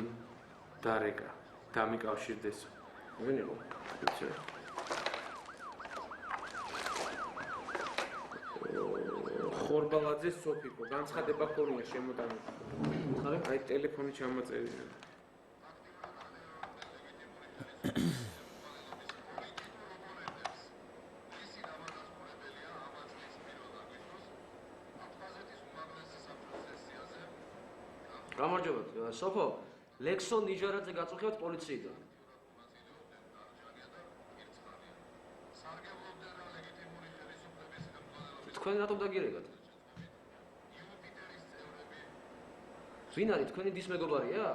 [SPEAKER 12] დარეკა, დამიკავშირდეს. ვინ იყო? იცი. ხორბალაძე სოფიკო, განცხადება ქონია შემოტანილი. ხარე? აი ტელეფონი ჩამოწერია.
[SPEAKER 11] გამარჯობათ, სოფო, ლექსონ ნიჟარაძე გაწუხებთ პოლიციიდან. თქვენ რატომ დაგირეკათ? ვინ არის თქვენი დის მეგობარია?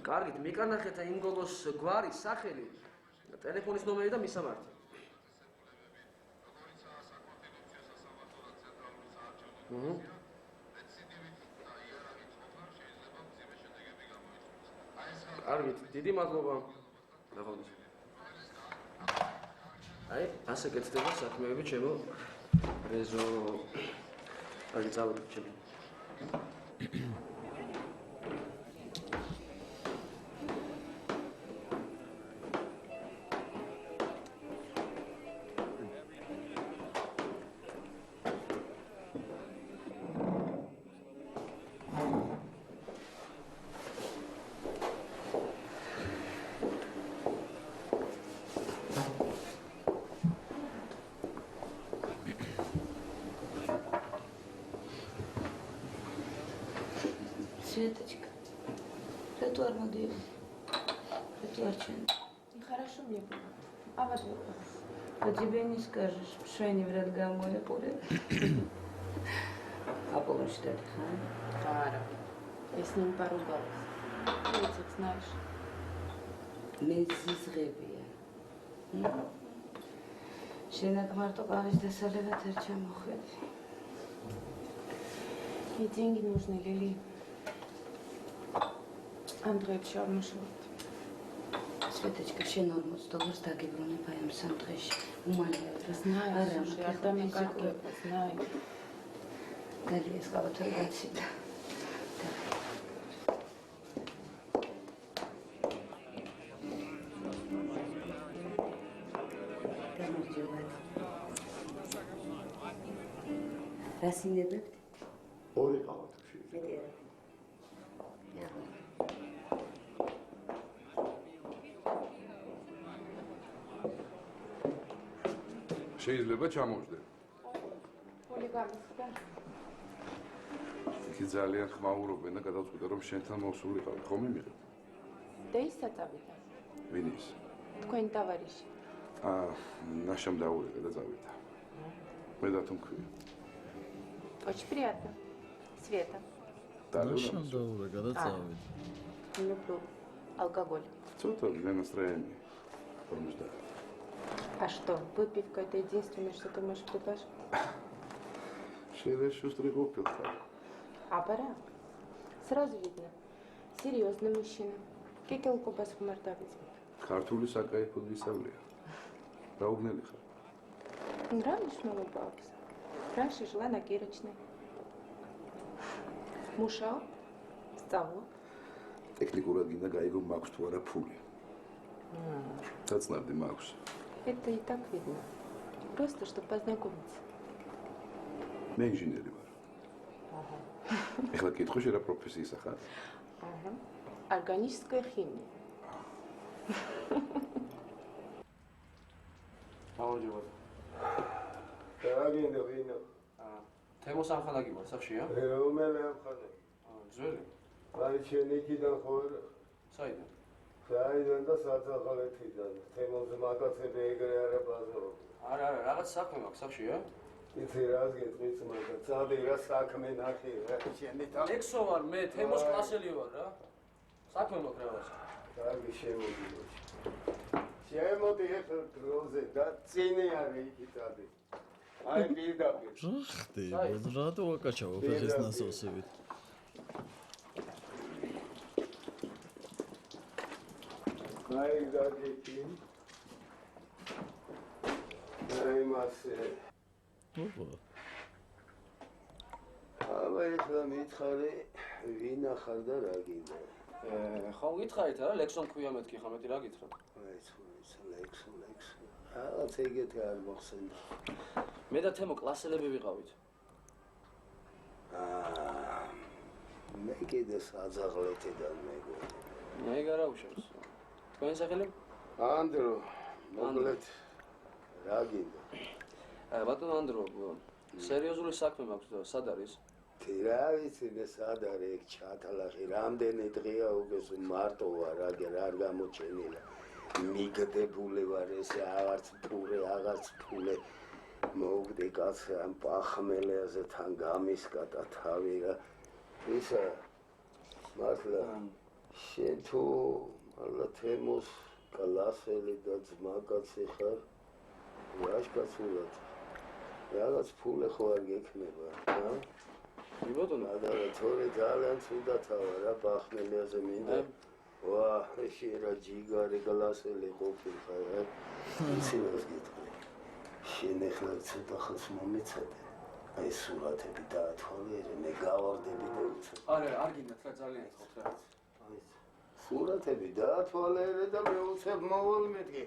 [SPEAKER 11] კარგით, მიკანახეთ იმ გოგოს გვარი, სახელი, ტელეფონის ნომერი და მისამართი. კარგით, დიდი მადლობა. დაღალდეთ. აი, ასე კეთდება საქმეები ჩემო რეზო. კარგი, წავედით ჩემი.
[SPEAKER 5] Светочка, тротуар молодец. Тротуар чен. Хорошо мне было. А вас вот. По тебе не скажешь. Швейни вряд гамоя поле. А получит Кара. Я с ним поругалась. Ты ведь знаешь. Мезизребия. Шенак марту кажешь, да солева терча мухет. И деньги нужны, Лили. Андрей Чармашвард. Светочка, შენ $40 დაგიბრუნება ამ სამ დღეში. უმალია. Знаю, слушай, Артем какой, знаю. Далее сказала только отсюда. Расინებებთ?
[SPEAKER 9] ორი ყავთ შეიძლება.
[SPEAKER 13] შეიძლება ჩამოვждე.
[SPEAKER 5] ოლიგამისგან.
[SPEAKER 13] იქ ძალიან ხმაურობენ და გადავწყვიტე რომ შენთან მოვსულიყავი. ხომ იმიღე?
[SPEAKER 5] და ისაც წავიდა.
[SPEAKER 13] ვინ ის?
[SPEAKER 5] თქვენი ტავარიში.
[SPEAKER 13] ნაშამ დაურეკა და წავიდა. მე და თუ მქვია.
[SPEAKER 5] Очень приятно. Света.
[SPEAKER 1] ნაშამ დაურეკა და წავიდა.
[SPEAKER 5] Люблю алкоголь.
[SPEAKER 13] Цото для настроения. Поможда.
[SPEAKER 5] А что, выпивка это единственное, что ты можешь предложить?
[SPEAKER 13] Шере шустрый гопилка.
[SPEAKER 5] А пора. Сразу видно. Серьезный мужчина. Кекелку без хумартавизма.
[SPEAKER 13] Ქართული საკაიფო ვისავლია. Раубнели ხარ?
[SPEAKER 5] Нравишь моему бабусу? Раньше жила на Кирочной. Муша, стало.
[SPEAKER 13] Ტექნიკურად გინდა გაიგო მაქვს თუ არა ფული. Დაწნარდი მაქვს.
[SPEAKER 5] Это и так видно. Просто, чтобы познакомиться.
[SPEAKER 13] მე ინჟინერი ვარ.
[SPEAKER 18] ეხლა კითხუში რა პროფესიისა ხარ?
[SPEAKER 5] Органическая химия.
[SPEAKER 11] გამარჯობა.
[SPEAKER 9] დაგინდა ვინო?
[SPEAKER 11] თემოს ამხანაგი ვარ, სახშია?
[SPEAKER 9] რომელი ამხანაგი?
[SPEAKER 11] ძველი.
[SPEAKER 9] აი შენიკიდან ხარ?
[SPEAKER 11] საიდან?
[SPEAKER 9] საიდან და საწახალეთიდან. თემოს მაგაცები ეგრე არა ბაზარობ.
[SPEAKER 11] არა, რაღაც საქმე მაქვს, სახშია?
[SPEAKER 9] იცი რას გეტყვით მაგაც? წადი რა საქმე ნახე რა შენი და
[SPEAKER 11] ლექსო ვარ მე, თემოს კლასელი ვარ რა. საქმე მაქვს რაღაც.
[SPEAKER 9] კარგი შემოდი. შემოდი ახლა დროზე და წინე არის იქ წადი. აი პირდაპირ.
[SPEAKER 1] ხდება, რატო აკაჩავო ფეხის ნასოსებით?
[SPEAKER 9] აი დაგეკი. აი მასე.
[SPEAKER 1] ოპა.
[SPEAKER 9] აბა ახლა მითხარი ვინ ახარ და რა გინდა?
[SPEAKER 11] ხო გითხარით არა, ლექსონ ქვია მეთქი ხა მეტი რა გითხრა?
[SPEAKER 9] აი ლექსონ. რაღაც ეგეთი არ მოხსენდა.
[SPEAKER 11] მე და თემო კლასელები ვიყავით.
[SPEAKER 9] მე კიდე საძაღლეთიდან მეგონი.
[SPEAKER 11] მე არა უშავს. თქვენი სახელი?
[SPEAKER 9] ანდრო, მოკლედ რა გინდა?
[SPEAKER 11] ბატონო ანდრო, სერიოზული საქმე მაქვს და სად არის?
[SPEAKER 9] რა ვიცი მე სად არის ეგ ჩათალახი, რამდენი დღეა უგეს მარტო ვარ, არ გამოჩენილა. მიგდებული ვარ ესე აღარც ფულე მოვგდი კაცი ამ პახმელეზე თან გამისკატა თავი რა ისა მართლა შენ თუ მართლა თემოს კლასელი და ძმაკაცი ხარ ვაშკაცულად რაღაც ფულე ხო არ გექნება რა
[SPEAKER 11] ბატონო
[SPEAKER 9] ადარა თორე ძალიან ცუდათავა რა პახმელეზე მინდა ვა, შეიძლება ჯიგარი გლასელი ყოფილიყო, იცი რას გითხრი. შენ ახლა ცოტა ხანს მომეცადე. აი სურათები დაათვალე, მე გავარდები და უცებ.
[SPEAKER 11] არა, არ გინდათ რა ძალიან ეთქვით რაღაც.
[SPEAKER 9] აი სურათები დაათვალე და მე უცებ მოვალ მეთქი.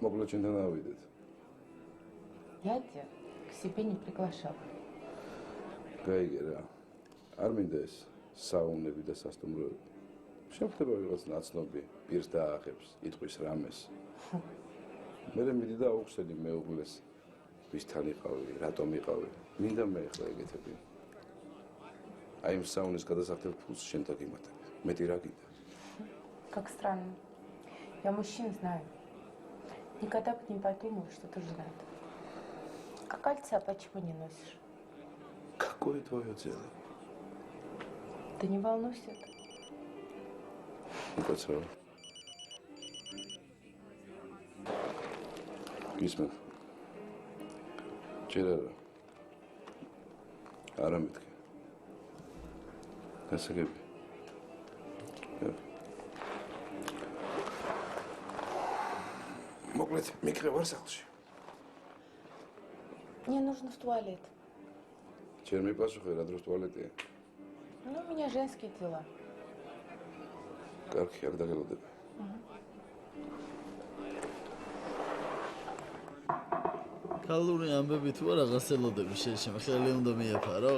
[SPEAKER 18] Могло чем-то навидеть.
[SPEAKER 5] Я тебя к себе не приглашал.
[SPEAKER 18] გაიგე რა. არ მინდა ეს საუნები და სასტუმროები. შეხვდება ვიღაც ნაცნობი, პირს დაახებს, იტყვის რამეს. მე მიდი და აუხსენი მეუღლეს. ვისთან იყავი, რატომ იყავი? მინდა მე ახლა ეგეთები. აი იმ საუნის გადასახდელ ფულს შენ დაგიმატებ. მეტი რა გინდა?
[SPEAKER 5] Как странно. Я мужчин знаю. Никогда бы не подумал, что ты женат. А кольца почему не носишь?
[SPEAKER 18] Какое твое дело?
[SPEAKER 5] Ты не волнуйся.
[SPEAKER 18] Ну, пацан. Письма. Вчера. Арамитки. Касагеби. Моглет, микровар салши.
[SPEAKER 5] Мне нужно в туалет.
[SPEAKER 18] Черми пасухай, радрус в туалете.
[SPEAKER 5] Ну, у меня женские дела.
[SPEAKER 18] Как я догадался.
[SPEAKER 1] ქალური ამბები თუ არა რაღაცელოდები შეიძლება ხელი უნდა მიეფარო?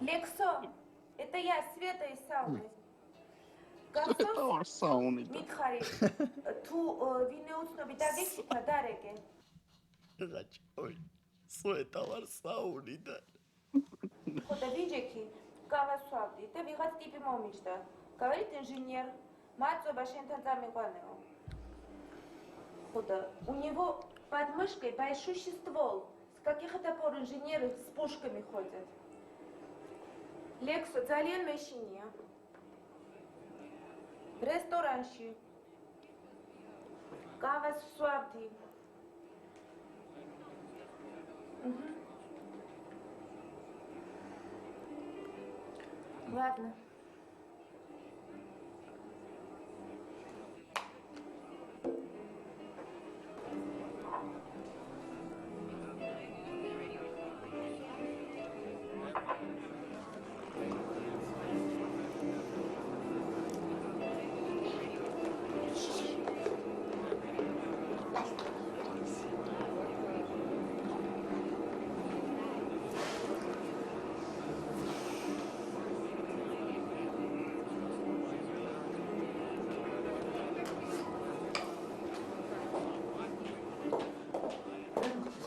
[SPEAKER 5] Лексо, это я, Света из сауны.
[SPEAKER 1] საუნი.
[SPEAKER 5] მითხარი, თუ ვინეუცნობი დაგექციფა დარეგე.
[SPEAKER 1] რაჭოი. სვეტა ვარ საუნიდან.
[SPEAKER 5] ხო და ვიჯექი, გავასვავდი და ვიღაც ტიპი მომიჯდა. Говорит инженер, მადლობა შენთან წამიყვანეო. У него под мышкой большущий ствол. С каких это пор инженеры с пушками ходят? Лексо, ძალიან მეშინია. რესტორანში. კავას ვსვავდი. Ладно.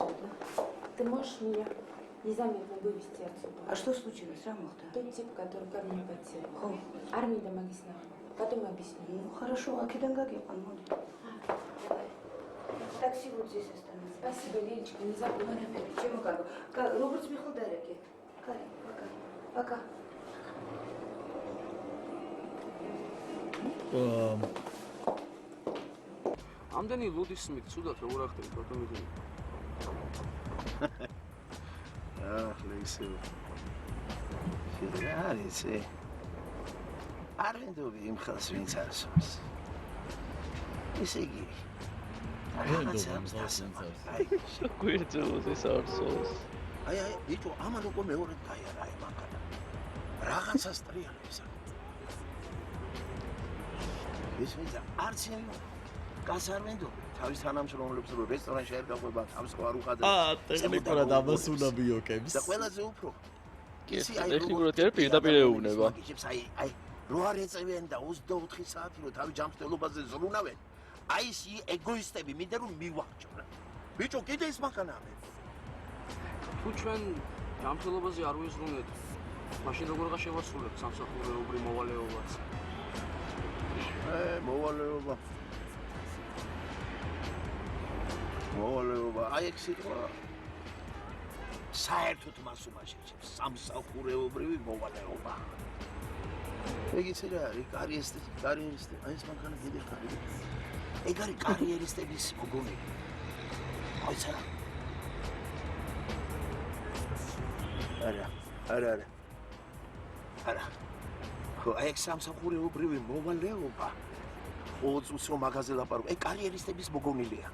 [SPEAKER 10] отсюда. Ты можешь меня незаметно вывести отсюда?
[SPEAKER 15] А что случилось? Рамохта?
[SPEAKER 10] Тот тип, который ко мне подсел. Армия да магисна. Потом объясню.
[SPEAKER 15] Ну хорошо, а кидангаги панмоди. Такси вот здесь останется.
[SPEAKER 10] Спасибо, Леночка, не забудь.
[SPEAKER 15] Чему как? Роберт Михалдареки. Кари, пока. Пока.
[SPEAKER 11] ამდენი ლუდის მით ცუდად როგორ ახდები ბატონო
[SPEAKER 17] ლეისე შეიძლება არ ვინდობი იმ ხელს ვინც არსობს ესე იგი
[SPEAKER 2] გვერდზელოს ეს არსოს
[SPEAKER 17] აი ბიჭო ამან უკვე მეორე დაიარა აი მანქანა რაღაცას ტრიალებს ეს ვინცა არც გას არ ვინდობი თავის თანამშრომლებს რო რესტორანში არ დაყვება თავს ხო არ უხადა
[SPEAKER 1] ტექნიკურად ამას უნდა მიოქებს
[SPEAKER 17] და ყველაზე უფრო
[SPEAKER 2] ტექნიკურად არ პირდაპირ ეუბნება
[SPEAKER 17] აი რო არ ეწევენ და 24 საათი რო თავის ჯანმრთელობაზე ზრუნავენ აი ეს ეგოისტები მინდა რომ მივაჭრა ბიჭო კიდე ის მანქანაა მე
[SPEAKER 11] თუ ჩვენ ჯანმრთელობაზე არ ვიზრუნეთ მაშინ როგორ გავშევასრულებთ სამსახურეობრივ მოვალეობას
[SPEAKER 17] მოვალეობა აი ეს სიტყვა საერთოდ მას უმაშეჭებს სამსახურეობრივი მოვალეობა ეგ იცი რა არის კარიერისტი აი ეს მანქანა კიდე კარგი ეგ არის კარიერისტების მოგონები აი ცა არა ხო აი ეს სამსახურეობრივი მოვალეობა ოც რომ მაგაზე ლაპარაკობ ეგ კარიერისტების მოგონილია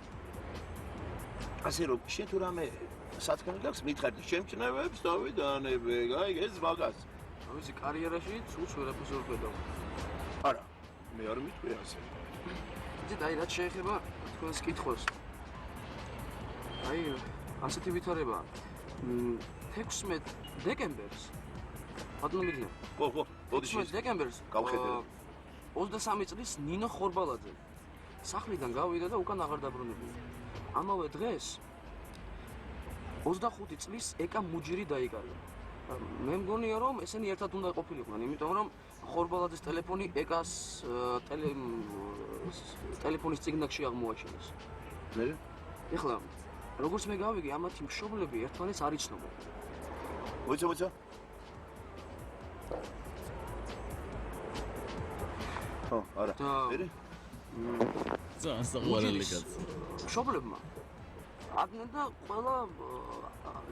[SPEAKER 17] ასე რომ შენ თუ რამე სათქმელი გაქვს მითხარდი შემჩნევებს დავიდანებე აი ეს მაგას
[SPEAKER 11] ამისი კარიერაში ცუც ვერაფერს ვერ ხედავ
[SPEAKER 17] არა მე არ მიტყვი ასე
[SPEAKER 11] იცით აი რაც შეეხება თქვენს კითხვას აი ასეთი ვითარება 16 დეკემბერს ბატონო მიგია
[SPEAKER 17] ხო
[SPEAKER 11] 16 დეკემბერს
[SPEAKER 17] გავხედე
[SPEAKER 11] 23 წლის ნინო ხორბალაძე სახლიდან გავიდა და უკან აღარ დაბრუნებულა ამავე დღეს 25 წლის ეკა მუჯირი დაიკარგა. მე მგონია რომ ესენი ერთად უნდა ყოფილიყვნენ, იმიტომ რომ ხორბალაძის ტელეფონი ეკას ტელეფონის წიგნაკში აღმოაჩინეს.
[SPEAKER 17] მე?
[SPEAKER 11] ეხლა როგორც მე გავიგე, ამათი მშობლები ერთმანეთს არ იცნობენ.
[SPEAKER 17] მოიცა? ხო, არა. მე?
[SPEAKER 1] ძალიან საყვარელი კაცი.
[SPEAKER 11] მშობლებმა ადნენ და ყველა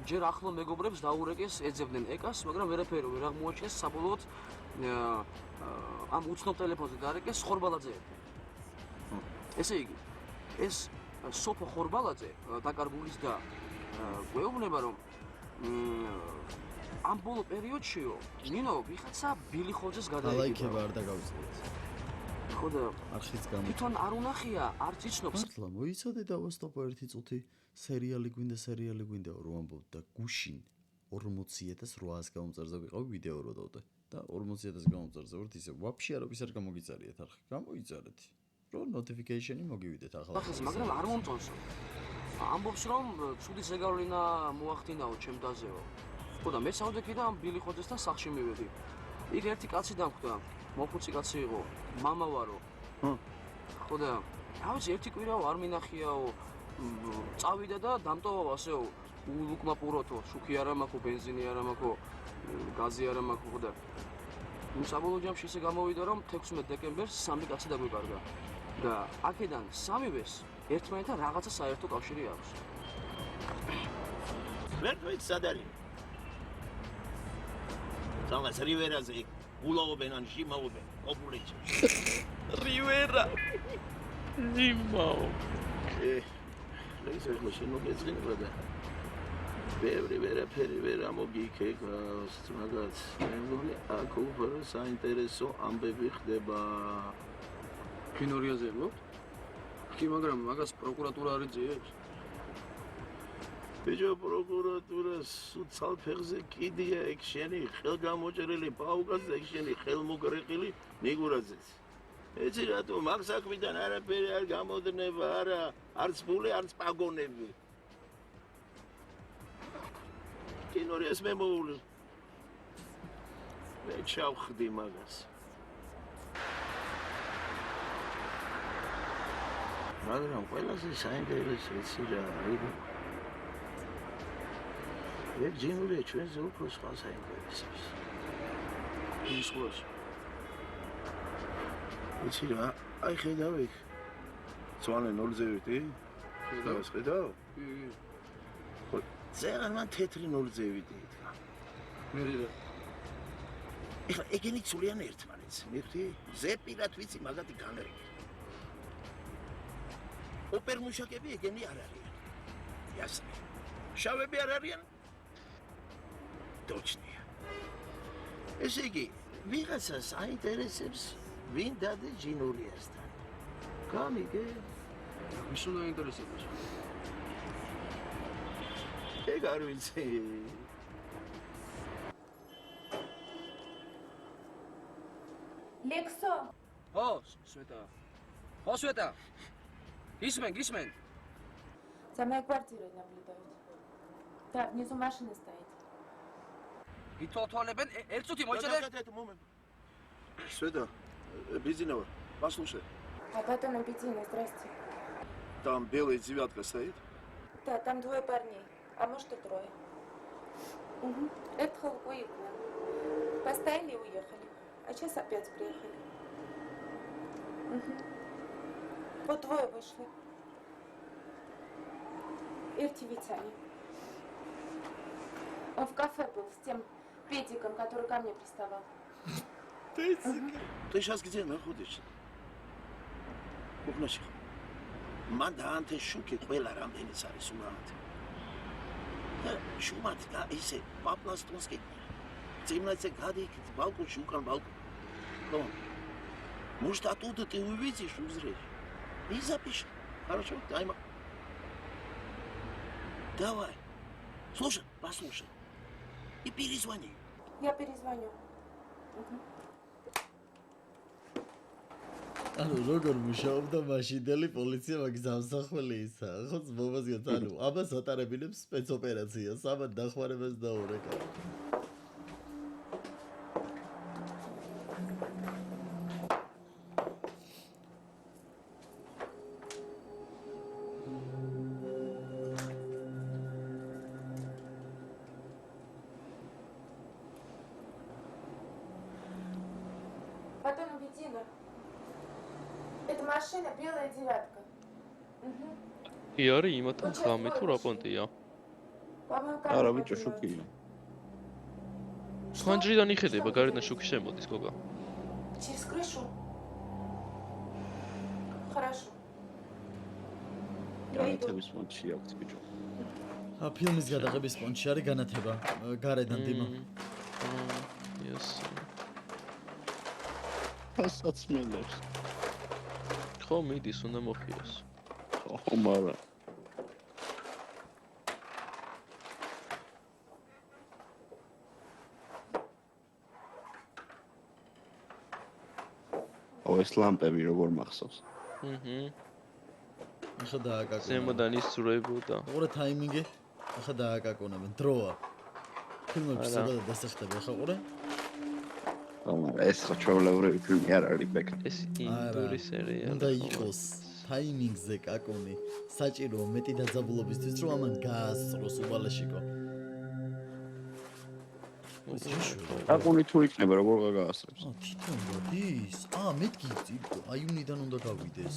[SPEAKER 11] ჯერ ახლო მეგობრებს დაურეკეს ეძებდნენ ეკას, მაგრამ ვერაფერი ვერ აღმოაჩინეს, საბოლოოდ ამ უცნობ ტელეფონზე დაარეკეს ხორბალაძე. ესე იგი, ეს სოფო ხორბალაძე დაკარგულის და გვეუბნება რომ ამ ბოლო პერიოდშიო ნინო ვიღაცა ბილიხოძეს გადაეკიდა.
[SPEAKER 1] ალაიქება არ დაგავიწყდეთ.
[SPEAKER 11] ხოდა
[SPEAKER 1] არხის გამო
[SPEAKER 11] თვითონ არ უნახია, არც იცნობს.
[SPEAKER 1] მართლა მოიცოდე დავასტოპო ერთი წუთი სერიალი გვინდა რომ ამბობ და გუშინ 40800 გამომწერზე ვიყავ ვიდეო რო დავდე და 40000 გამომწერზე ვართ ისე ვაფშე არავის არ გამოგიწარიეთ არხი გამოიწარეთ რომ notification-ი მოგივიდეთ ახლა
[SPEAKER 11] მაგრამ არ მომწონს ამბობს რომ ცუდი ზეგავლინა მოახდინაო ჩემ დაზეო ხოდა მე საუდექიდან ამ ბილიხოძესთან სახლში მივედი იქ ერთი კაცი დამხვდა მოფუცი კაცი იყო მამა ვარო ხოდა ავიც ერთი კვირაო არ მინახიაო წავიდა და დამტოვა ასეო უკმა პუროთო შუქი არ ამაქო ბენზინი არ ამაქო გაზი არ ამაქო ხოდა საბოლოო ჯამში ისე გამოვიდა რომ 16 დეკემბერს სამი კაცი დაგვიკარგა და აქედან სამივეს ერთმანეთთან რაღაცა საერთო კავშირი აქვს
[SPEAKER 17] ვერტვით სად არის თამას რივერაზე ულაობენ ან ჟიმაობენ ოპულეჩი
[SPEAKER 2] რივერა ჟიმაო
[SPEAKER 17] ლეიზერ მაშინ მოგეძინება და ბევრი ვერაფერი ვერ ამოგიქეკავს მაგაც მე მგონი აქ უფრო საინტერესო ამბები ხდება
[SPEAKER 11] ფინორიაზე მო? კი მაგრამ მაგას პროკურატურა არ იძიებს
[SPEAKER 17] ბიჭო პროკურატურას სუცალ ფეხზე კიდია ეგ შენი ხელგამოჭრილი პაუკაზე ეგ შენი ხელმოგრეყილი მიგურაძეც ეცი რატო მაგ საქმიდან არაფერი არ გამოდნება არა არც ფული არც პაგონები
[SPEAKER 9] კინორიას მე მოვლი. მე ჩავხდი მაგას. მაგრამ ყველაზე საინტერესო იცი რა არის. ეგ ჯინურია ჩვენზე უფრო სხვა საინტერესოა. ის ყოს. იცი რა, აი ხედავ იქ. ძვანე 0-ზე ვიტი? ხედავ? კი. ზერან მან თეთრი 0-ზე ვიტი ითქვა. მე რა. ეხლა ეგენი ცვლიან ერთმანეთს, მიხდი? ზეპირად ვიცი მაგათი განრიგი. ოპერმუშაკები ეგენი არ არიან. იასნე. შავები არ არიან? Точнее. ესე იგი, ვიღაცას აინტერესებს ვინ დადეს ჯინურიასთან. გამიგე?
[SPEAKER 11] ვის უნდა აინტერესებს?
[SPEAKER 9] ეგ არ ვიცი.
[SPEAKER 10] ლექსო.
[SPEAKER 11] ხო, სვეტა. ხო, სვეტა. გისმენ.
[SPEAKER 10] За меня квартирой наблюдают. Да, внизу машина стоит.
[SPEAKER 11] ითვალთვალებენ ერთ წუთი მოიჭედე?
[SPEAKER 9] момент. Света, Бензинова, послушай.
[SPEAKER 10] А потом на Бензина, здрасте.
[SPEAKER 9] Там белая девятка стоит?
[SPEAKER 10] Да, там двое парней, а может и трое. Угу. Эртхол уехали. Поставили и уехали. А сейчас опять приехали. Угу. Вот двое вышли. Эрти Витяни. Он в кафе был с тем педиком, который ко мне приставал.
[SPEAKER 9] Ты сейчас где находишься? Кухнаших. Манданте шуки ყველა რამდენიც არის უამთ. შუმათ და ისე პაპლასტონსკი. ძიმნაიცე გადაიქით ბალკონში უკან ბალკონ. Ну. Может, оттуда ты увидишь, узришь. И запиши. Хорошо? Тайма. Давай. Слушай, послушай. И перезвони.
[SPEAKER 10] Я перезвоню. Угу.
[SPEAKER 1] ანუ როგორ მუშაობდა მაშინდელი პოლიცია მაგის ამსახველი ისა, ხო ძმობას გაწანუ, ამას ატარებინებს სპეცოპერაციას, ამან დახმარებას დაურეკა.
[SPEAKER 10] Потом Бетина. Это машина белая девятка. Угу.
[SPEAKER 2] იარი იმათან ხამე თუ რა პონტია?
[SPEAKER 7] არა ბიჭო შუქია.
[SPEAKER 2] ხანჯრიდან იხედება, გარედან შუქი შემოდის გოგა.
[SPEAKER 10] Через крышу. Хорошо.
[SPEAKER 7] განათების ფონდში აქვს ბიჭო.
[SPEAKER 1] ფილმის გადაღების ფონდში არის განათება, გარედან დიმა.
[SPEAKER 2] Yes.
[SPEAKER 7] ასაცმელებს.
[SPEAKER 2] ხო მიდის, უნდა მოხიოს.
[SPEAKER 7] ხო, მარა. ეს ლამპები როგორ მახსოვს?
[SPEAKER 2] აჰა.
[SPEAKER 1] ახლა დააკაკუნა.
[SPEAKER 2] ზემოდან ისწრებოდა.
[SPEAKER 1] უყურე ტაიმინგი. ახლა დააკაკუნებენ. დროა. ფილმებში სადღაც დასახტები, ახლა უყურე.
[SPEAKER 7] ეს ხო ჩვეულებრივი ფილმი არ არის ბეკ.
[SPEAKER 2] ეს ინდური სერიალი.
[SPEAKER 1] უნდა იყოს ტაიმინგზე კაკუნი. საჭიროა მეტი დაძაბულობისთვის, რომ ამან გაასწროს უბალაშიკო.
[SPEAKER 7] კაკუნი თუ იქნება როგორ გაასწრებს?
[SPEAKER 1] თვითონ გადის. მეთქი აიუნიდან უნდა გავიდეს.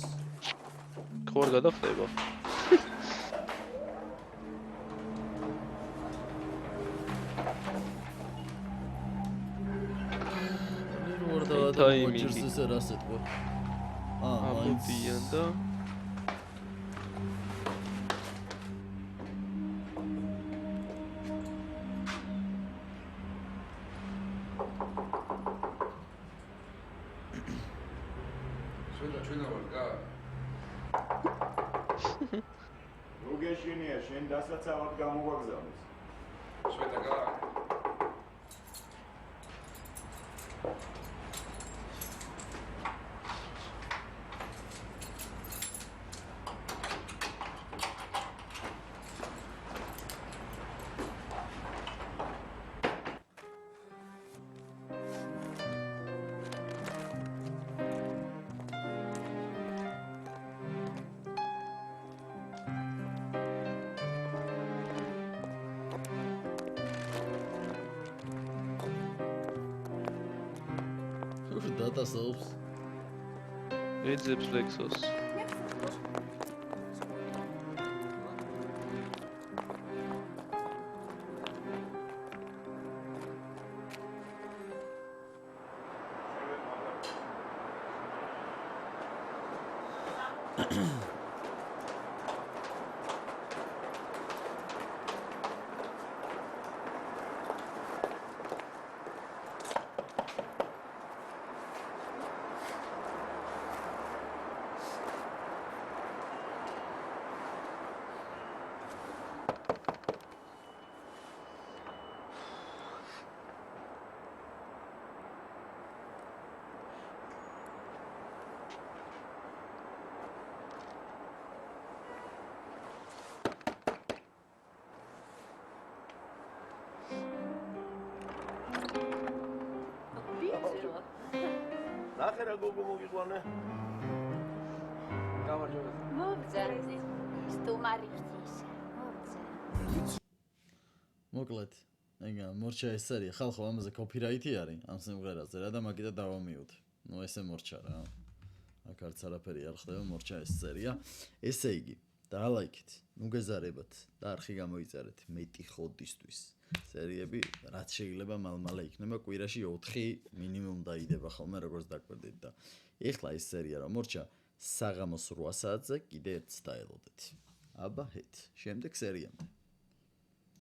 [SPEAKER 2] ხო არ გადახდება.
[SPEAKER 1] ტაიმინგი ეს რასეთქო?
[SPEAKER 2] ამოდიან და
[SPEAKER 18] ჩვენა ვარ გა.
[SPEAKER 17] როგეშინია შენ დასაცავად გამოგვაგზავნეს.
[SPEAKER 18] შვეტა გა.
[SPEAKER 1] დატასობს.
[SPEAKER 2] ეძებს ლექსოს.
[SPEAKER 4] ნახე რა გოგო მოგიყვანე. გამარჯობა.
[SPEAKER 16] მოგზარდი. სტუმარი ხდის. მოგზარდი.
[SPEAKER 1] მოკლედ, ეგა მორჩა ეს არის, ხალხო ამაზე კოპირაითი არის ამ სიმღერაზე რა და მაგიტა დავამიოთ. ნუ ესე მორჩა რა. აქ არც არაფერი არ ხდება, მორჩა ეს სერია. ესე იგი, დაალაიქეთ, ნუ გეზარებათ და არხი გამოიწერეთ მეტი ხოდისთვის. სერიები რაც შეიძლება მალ-მალე იქნება, კვირაში 4 მინიმუმ დაიდება ხოლმე როგორც დაკვირდით და ეხლა ეს სერია რა მორჩა საღამოს 8 საათზე კიდე ერთს დაელოდეთ. აბა ჰეთ, შემდეგ სერიამდე.